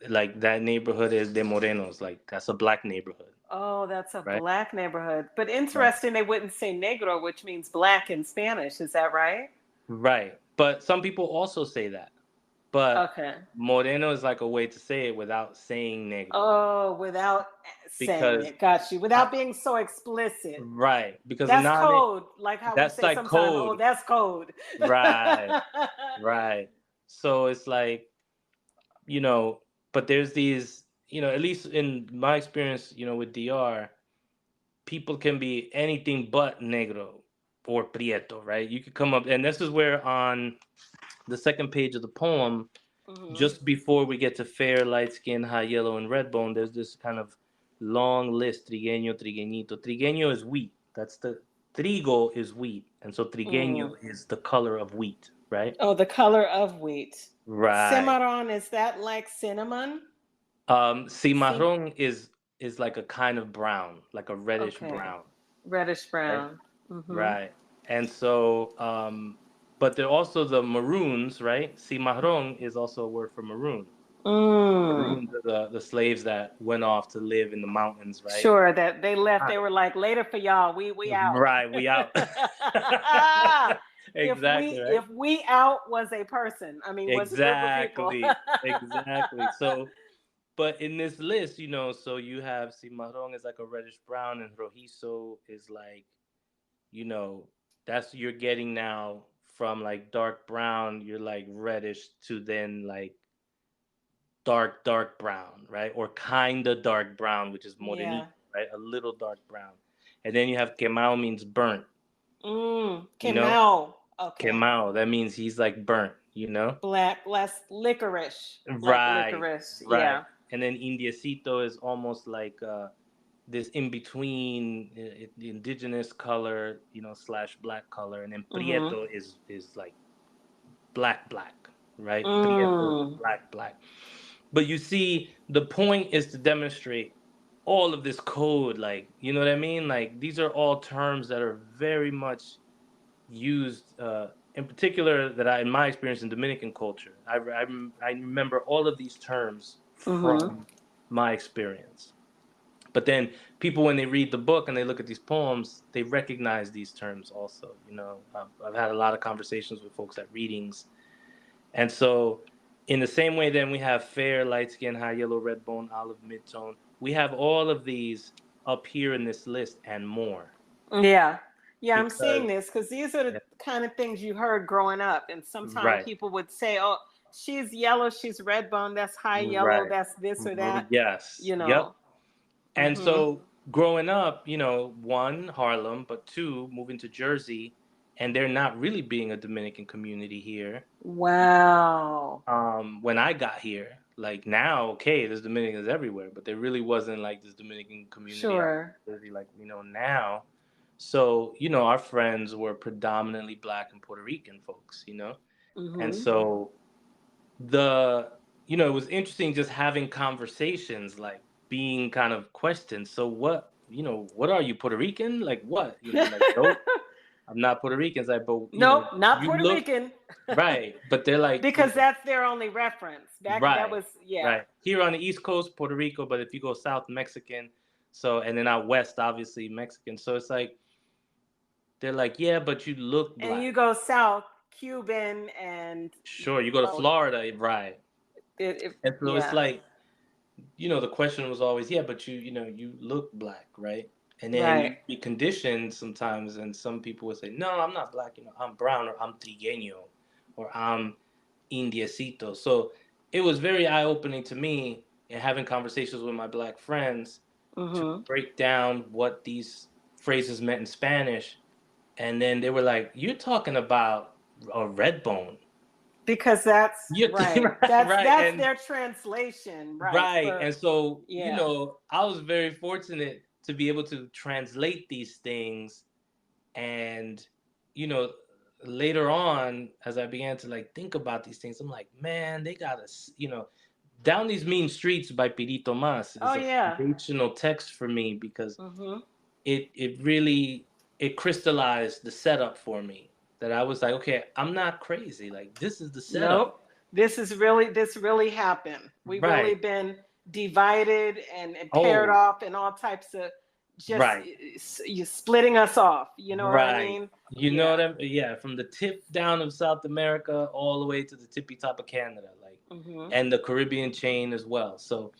like that neighborhood is de morenos, like that's a Black neighborhood. Oh, that's a Black neighborhood. But interesting, they wouldn't say negro, which means Black in Spanish. Is that right? Right. But some people also say that. But moreno is like a way to say it without saying negro. Oh, without saying it. Got you. Without being so explicit. Right. Because that's code. Like how we say like sometimes, code. Oh, that's code. Right. Right. So it's like, you know, but there's these, you know, at least in my experience, you know, with DR, people can be anything but negro or prieto, right? You could come up, and this is where on the second page of the poem, just before we get to fair, light skin, high yellow, and red bone, there's this kind of long list, trigueño, trigueñito. Trigueño is wheat. That's the, trigo is wheat. And so trigueño is the color of wheat, right? Oh, the color of wheat. Right. Cimarron, is that like cinnamon? Cimarrón is like a kind of brown, like a reddish brown. Reddish brown. Right? Right. And so, but they're also the maroons, right? Cimarrón is also a word for maroon. Maroons are the slaves that went off to live in the mountains, right? Sure, that they left. They were like, later for y'all. We out. Right, we out. Exactly. If we out was a person, I mean, was a group of people. Exactly. So, but in this list, so you have cimarrón is like a reddish brown, and rojizo is like, that's you're getting now from like dark brown, you're like reddish to then like dark brown, right? Or kind of dark brown, which is morenito, right? A little dark brown. And then you have quemado means burnt. Quemado. Okay. Quemado, that means he's like burnt, Black, less licorice. Like Right, licorice. right. Yeah. And then indiecito is almost like this in between indigenous color, slash black color, and then prieto is like black, right? Prieto is black. But you see, the point is to demonstrate all of this code, like, you know what I mean? Like, these are all terms that are very much used, in particular, in my experience in Dominican culture. I remember all of these terms from my experience. But then people, when they read the book and they look at these poems, they recognize these terms also. I've had a lot of conversations with folks at readings. And so in the same way, then we have fair, light skin, high yellow, red bone, olive, mid-tone. We have all of these up here in this list and more. Yeah. Yeah, I'm seeing this because these are the kind of things you heard growing up. And sometimes people would say, oh, she's yellow, she's red bone, that's high yellow, that's this or that. Yes. Yep. And so growing up, one, Harlem, but two, moving to Jersey, and there not really being a Dominican community here. Wow. When I got here, like now, okay, there's Dominicans everywhere, but there really wasn't like this Dominican community like now. So, our friends were predominantly Black and Puerto Rican folks, and so it was interesting just having conversations, like being kind of questioned. So what are you, Puerto Rican? Like what? Like, nope, I'm not Puerto Rican. It's like, but nope, not Puerto Rican. Right. But they're like, because that's their only reference. That was, Right. Here on the East Coast, Puerto Rico, but if you go south, Mexican. So, and then out west, obviously Mexican. So it's like, they're like, yeah, but you look Black. And you go south, Cuban, and sure, you go to Florida, right? And so it's like, the question was always, yeah, but you look Black, right? And then you'd be conditioned sometimes, and some people would say, no, I'm not Black, I'm brown, or I'm trigueño, or I'm indiecito. So it was very eye-opening to me in having conversations with my Black friends to break down what these phrases meant in Spanish. And then they were like, you're talking about a red bone. Because that's that's their translation. Right. And so, I was very fortunate to be able to translate these things. And, later on, as I began to like think about these things, I'm like, man, they got us, Down These Mean Streets by Pirito Mas is a foundational text for me because it really crystallized the setup for me, that I was like, okay, I'm not crazy. Like, this is the setup. Nope. This really happened. We've really been divided and paired off and all types of you splitting us off. You know what I mean? You know what I mean? Yeah, from the tip down of South America all the way to the tippy top of Canada, like, and the Caribbean chain as well. So,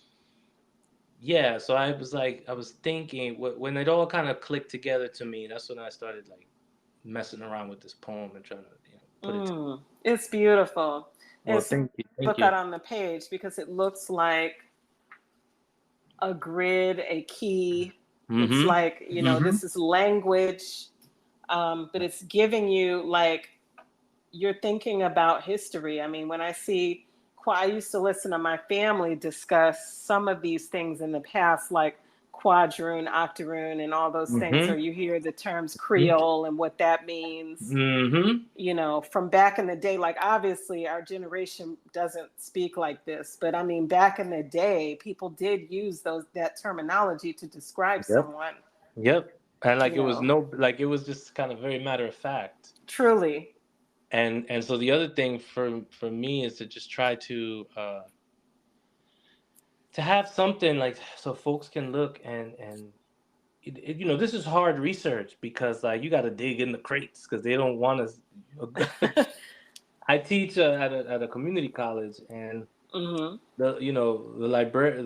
so I was thinking when it all kind of clicked together to me, that's when I started like messing around with this poem and trying to put it together. It's beautiful. Well, thank you. Look out on the page because it looks like a grid, a key. It's like, this is language, but it's giving you like, you're thinking about history. I mean, when I used to listen to my family discuss some of these things in the past, like quadroon, octoroon, and all those things, or you hear the terms Creole and what that means, from back in the day. Like, obviously our generation doesn't speak like this, but I mean, back in the day, people did use that terminology to describe someone. And like, it was just kind of very matter of fact. Truly. And so the other thing for me is to just try to have something like, so folks can look and this is hard research because like you got to dig in the crates because they don't want to. I teach at a community college, and Mm-hmm. The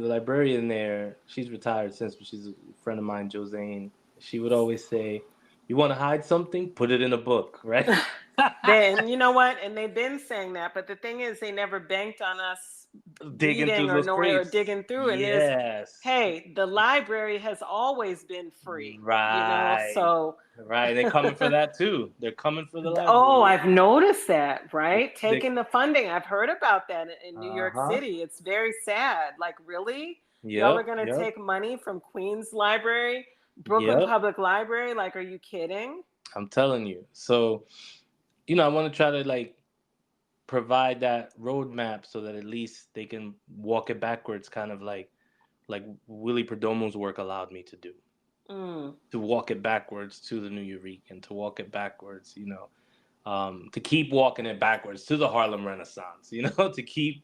librarian there, she's retired since, but she's a friend of mine, Josane. She would always say, "You want to hide something? Put it in a book," right? Then you know what? And they've been saying that, but the thing is, they never banked on us Digging reading through or those knowing or crates. digging through. And Yes. the library has always been free, Right. so. Right. They're coming for that too. They're coming for the Oh, library. I've noticed that, right? They, Taking the funding. I've heard about that in New York uh-huh. City. It's very sad. Like, really? Y'all are Yep. going to Yep. take money from Queens Library, Brooklyn Yep. Public Library? Like, are you kidding? I'm telling you. So, I want to try to like provide that roadmap so that at least they can walk it backwards, kind of like Willie Perdomo's work allowed me to do. To walk it backwards to the Nuyorican, to walk it backwards, to keep walking it backwards to the Harlem Renaissance, to keep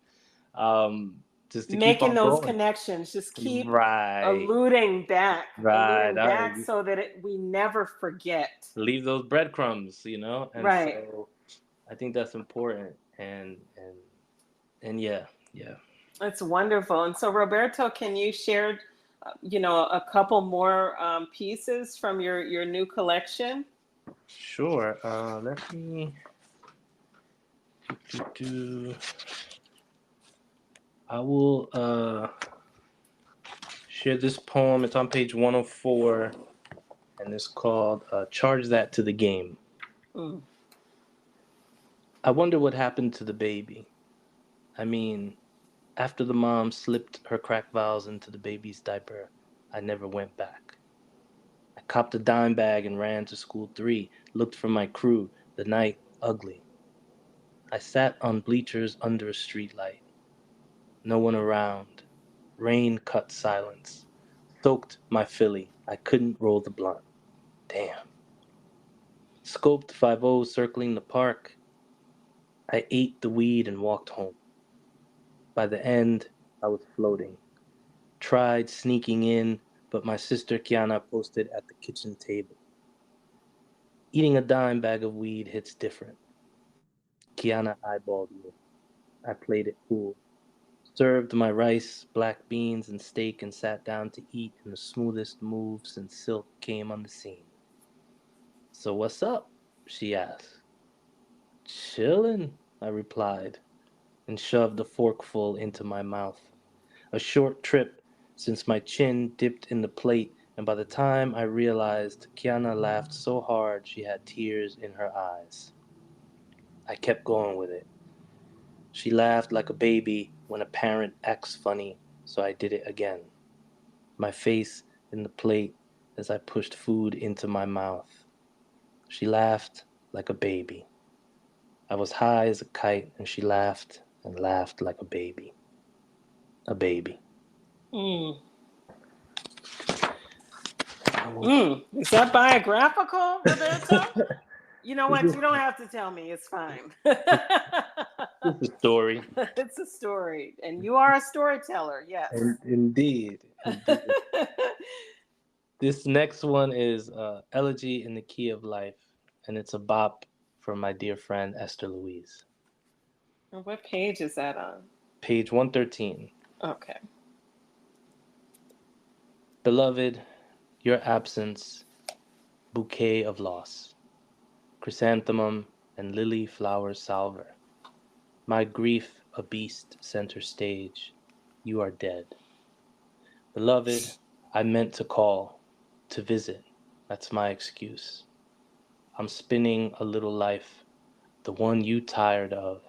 just to keep Making on those going. connections. Just keep Right. alluding back Right. so that we never forget. Leave those breadcrumbs, and Right. so I think that's important, and yeah. It's wonderful. And so, Roberto, can you share, a couple more pieces from your new collection? Sure. Let me do. I will share this poem. It's on page 104, and it's called "Charge That to the Game." I wonder what happened to the baby. I mean, after the mom slipped her crack vials into the baby's diaper, I never went back. I copped a dime bag and ran to school 3, looked for my crew, the night ugly. I sat on bleachers under a streetlight. No one around. Rain cut silence. Soaked my Philly. I couldn't roll the blunt. Damn. Scoped 5-0 circling the park. I ate the weed and walked home. By the end, I was floating. Tried sneaking in, but my sister Kiana posted at the kitchen table. Eating a dime bag of weed hits different. Kiana eyeballed me. I played it cool. Served my rice, black beans, and steak and sat down to eat in the smoothest move since Silk came on the scene. "So what's up?" she asked. "Chillin'," I replied, and shoved a forkful into my mouth. A short trip since my chin dipped in the plate, and by the time I realized, Kiana laughed so hard she had tears in her eyes. I kept going with it. She laughed like a baby when a parent acts funny, so I did it again. My face in the plate as I pushed food into my mouth. She laughed like a baby. I was high as a kite, and she laughed and laughed like a baby. A baby. Is that biographical, Roberto? You know what? You don't have to tell me. It's fine. It's a story. It's a story. And you are a storyteller, yes. Indeed. This next one is Elegy in the Key of Life, and it's a bop from my dear friend Esther Louise. What page is that on? Page 113. Okay. Beloved, your absence, bouquet of loss, chrysanthemum and lily flower salver. My grief a beast center stage, you are dead. Beloved, I meant to call, to visit, that's my excuse. I'm spinning a little life, the one you tired of,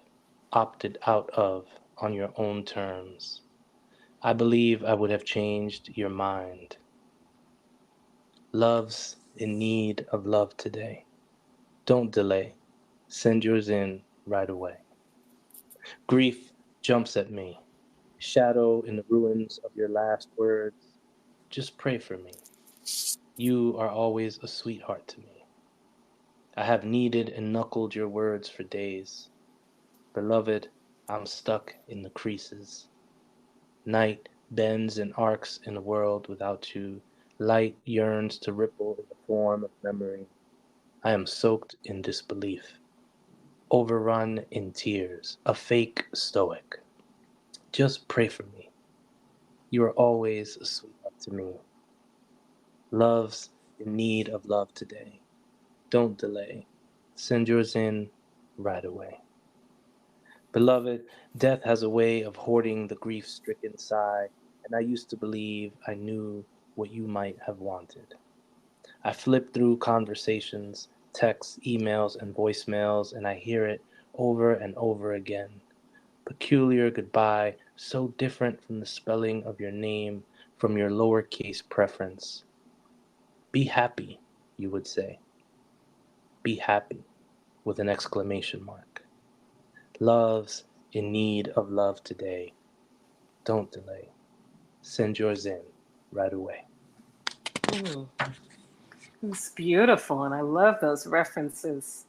opted out of on your own terms. I believe I would have changed your mind. Love's in need of love today. Don't delay. Send yours in right away. Grief jumps at me. Shadow in the ruins of your last words. Just pray for me. You are always a sweetheart to me. I have kneaded and knuckled your words for days. Beloved, I'm stuck in the creases. Night bends and arcs in a world without you. Light yearns to ripple in the form of memory. I am soaked in disbelief. Overrun in tears. A fake stoic. Just pray for me. You are always a sweetheart to me. Love's in need of love today. Don't delay. Send yours in right away. Beloved, death has a way of hoarding the grief-stricken sigh, and I used to believe I knew what you might have wanted. I flip through conversations, texts, emails, and voicemails, and I hear it over and over again. Peculiar goodbye, so different from the spelling of your name, from your lowercase preference. Be happy, you would say. Be happy, with an exclamation mark. Love's in need of love today. Don't delay. Send yours in right away. It's beautiful, and I love those references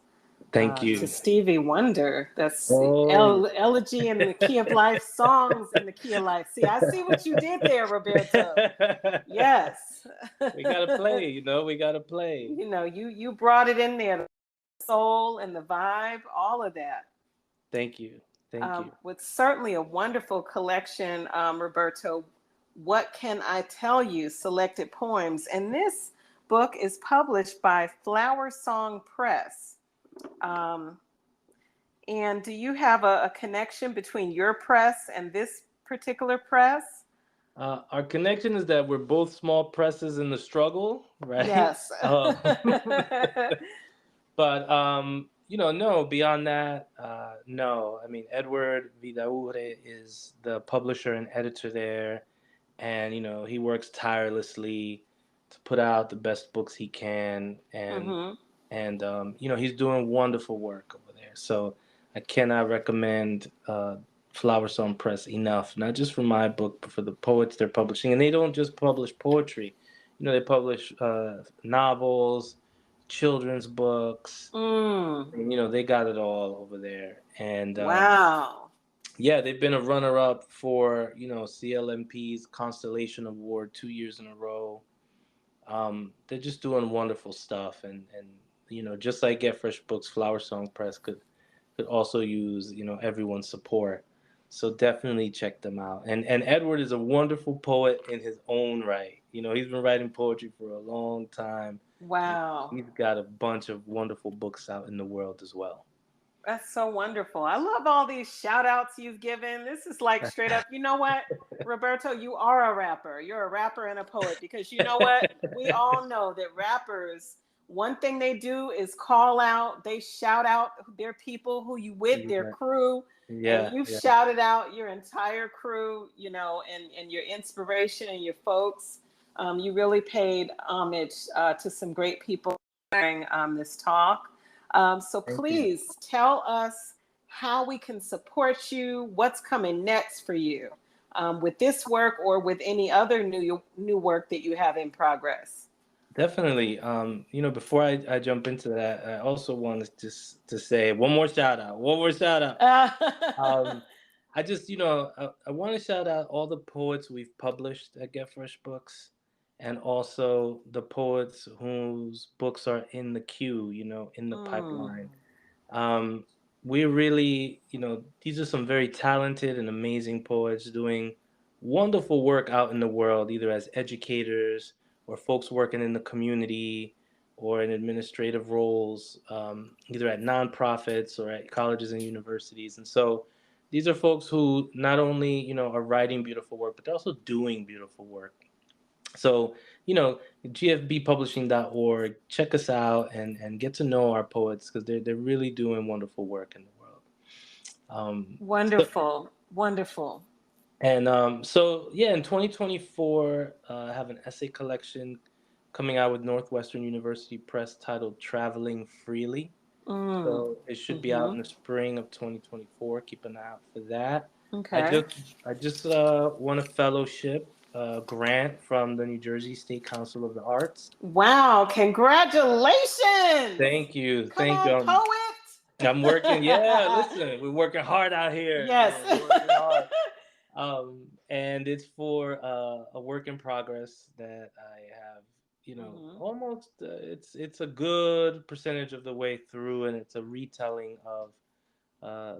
Thank you. to Stevie Wonder. That's Oh. Elegy in the Key of Life, songs in the Key of Life. See, I see what you did there, Roberto. Yes. We gotta play, we gotta play. You brought it in there, the soul and the vibe, all of that. Thank you. Thank you. With certainly a wonderful collection, Roberto. What Can I Tell You? Selected Poems. And this book is published by Flower Song Press. And do you have a connection between your press and this particular press? Our connection is that we're both small presses in the struggle, right? Yes. But no, beyond that, no. I mean, Edward Vidaurre is the publisher and editor there, and he works tirelessly to put out the best books he can, and he's doing wonderful work over there. So I cannot recommend Flower Song Press enough, not just for my book, but for the poets they're publishing. And they don't just publish poetry. They publish novels, children's books. And, they got it all over there. And wow. Yeah, they've been a runner-up for, CLMP's Constellation Award 2 years in a row. They're just doing wonderful stuff. And just like Get Fresh Books, Flower Song Press could also use, everyone's support. So definitely check them out. And Edward is a wonderful poet in his own right. He's been writing poetry for a long time. Wow. He's got a bunch of wonderful books out in the world as well. That's so wonderful. I love all these shout outs you've given. This is like straight up, you know what, Roberto, you are a rapper. You're a rapper and a poet, because you know what? We all know that rappers, one thing they do is call out, they shout out their people who you with, their crew. Yeah. And you've shouted out your entire crew, and your inspiration and your folks. You really paid homage to some great people during this talk. So please tell us how we can support you, what's coming next for you with this work or with any other new work that you have in progress. Definitely. Before I jump into that, I also wanted just to say one more shout out. I just, I want to shout out all the poets we've published at Get Fresh Books, and also the poets whose books are in the queue, in the pipeline. We really, these are some very talented and amazing poets doing wonderful work out in the world, either as educators or folks working in the community or in administrative roles, either at nonprofits or at colleges and universities. And so these are folks who not only, are writing beautiful work, but they're also doing beautiful work. So, gfbpublishing.org, check us out and get to know our poets, because they're really doing wonderful work in the world. Wonderful. And in 2024, I have an essay collection coming out with Northwestern University Press titled Traveling Freely. So it should be out in the spring of 2024. Keep an eye out for that. Okay. I just won a fellowship grant from the New Jersey State Council of the Arts. Wow! Congratulations! Thank you. Come on, poet. I'm working. Yeah, listen, we're working hard out here. Yes. We're working hard. And it's for a work in progress that I have, almost. It's a good percentage of the way through, and it's a retelling of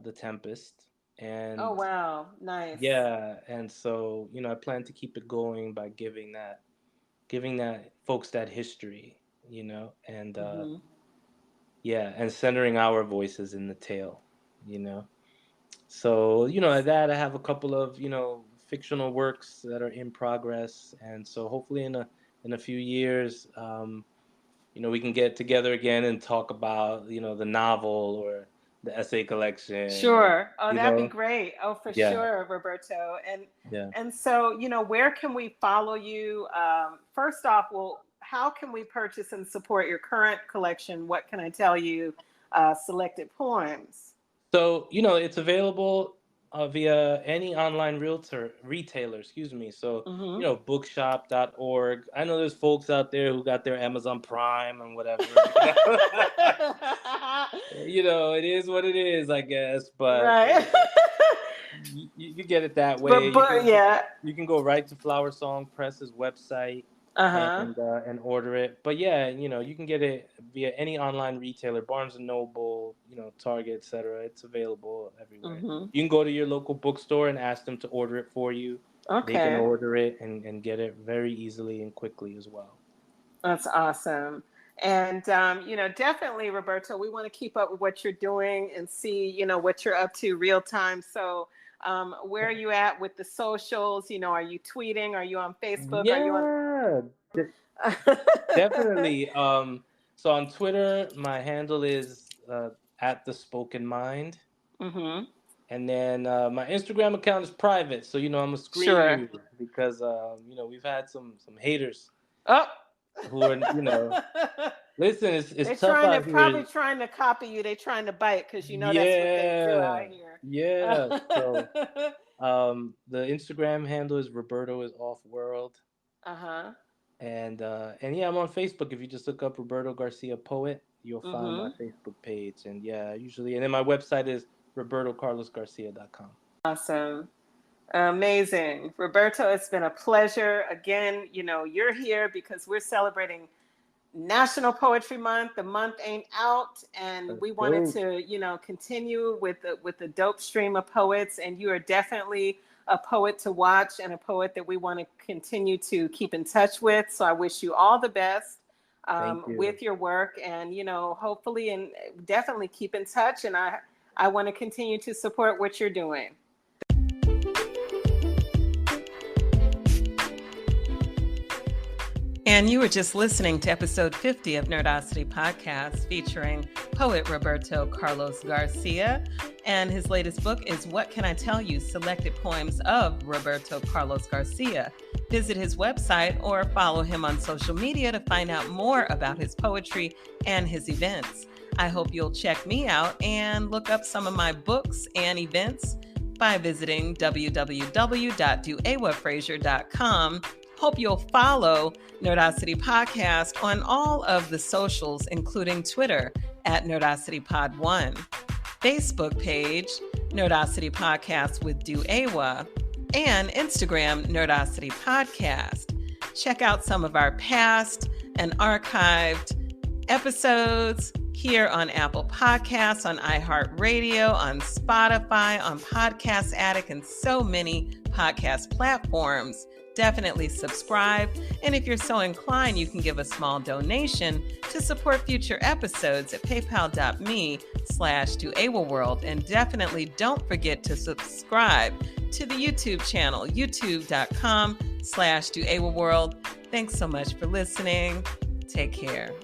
The Tempest. And oh, wow. Nice. yeah, and so, I plan to keep it going by giving that folks that history, and yeah, and centering our voices in the tale, So, that I have a couple of, fictional works that are in progress, and so hopefully in a few years, we can get together again and talk about, the novel or the essay collection. Sure. Oh, that'd be great. Oh, for Yeah. sure, Roberto. Yeah. And so, where can we follow you? First off, well, how can we purchase and support your current collection? What can I tell you? Selected poems. So, it's available via any online retailer, excuse me. So, bookshop.org. I know there's folks out there who got their Amazon Prime and whatever. It is what it is, I guess. But right. you get it that way. But you can go right to Flower Song Press's website and order it. But yeah, you can get it via any online retailer, Barnes & Noble, Target, etc. It's available everywhere. You can go to your local bookstore and ask them to order it for you. Okay. They can order it and get it very easily and quickly as well. That's awesome. And, definitely, Roberto, we want to keep up with what you're doing and see, what you're up to real time. So where are you at with the socials? Are you tweeting? Are you on Facebook? Yeah, are you on... definitely. So on Twitter, my handle is @thespokenmind. And then my Instagram account is private. So, I'm going to screen you because, we've had some haters. Oh. Who are, listen, it's tough out here. Probably trying to copy you. They're trying to bite because that's what they do out here. Yeah. So, the Instagram handle is Roberto is Off World. And yeah, I'm on Facebook. If you just look up Roberto Garcia Poet, you'll find my Facebook page. And yeah, usually, and then my website is RobertoCarlosGarcia.com. Awesome. Amazing. Roberto, it's been a pleasure. Again, you're here because we're celebrating National Poetry Month. The month ain't out, and we wanted to, continue with the dope stream of poets. And you are definitely a poet to watch and a poet that we want to continue to keep in touch with. So I wish you all the best with your work, and hopefully and definitely keep in touch. And I want to continue to support what you're doing. And you were just listening to episode 50 of Nerdacity Podcast featuring poet Roberto Carlos Garcia. And his latest book is What Can I Tell You? Selected Poems of Roberto Carlos Garcia. Visit his website or follow him on social media to find out more about his poetry and his events. I hope you'll check me out and look up some of my books and events by visiting www.DuEwaFrazier.com. Hope you'll follow Nerdacity Podcast on all of the socials, including Twitter @NerdacityPod1, Facebook page Nerdacity Podcast with DuEwa, and Instagram Nerdacity Podcast. Check out some of our past and archived episodes here on Apple Podcasts, on iHeartRadio, on Spotify, on Podcast Addict, and so many podcast platforms. Definitely subscribe. And if you're so inclined, you can give a small donation to support future episodes at paypal.me/DuEwaWorld. And definitely don't forget to subscribe to the YouTube channel, youtube.com/DuEwaWorld. Thanks so much for listening. Take care.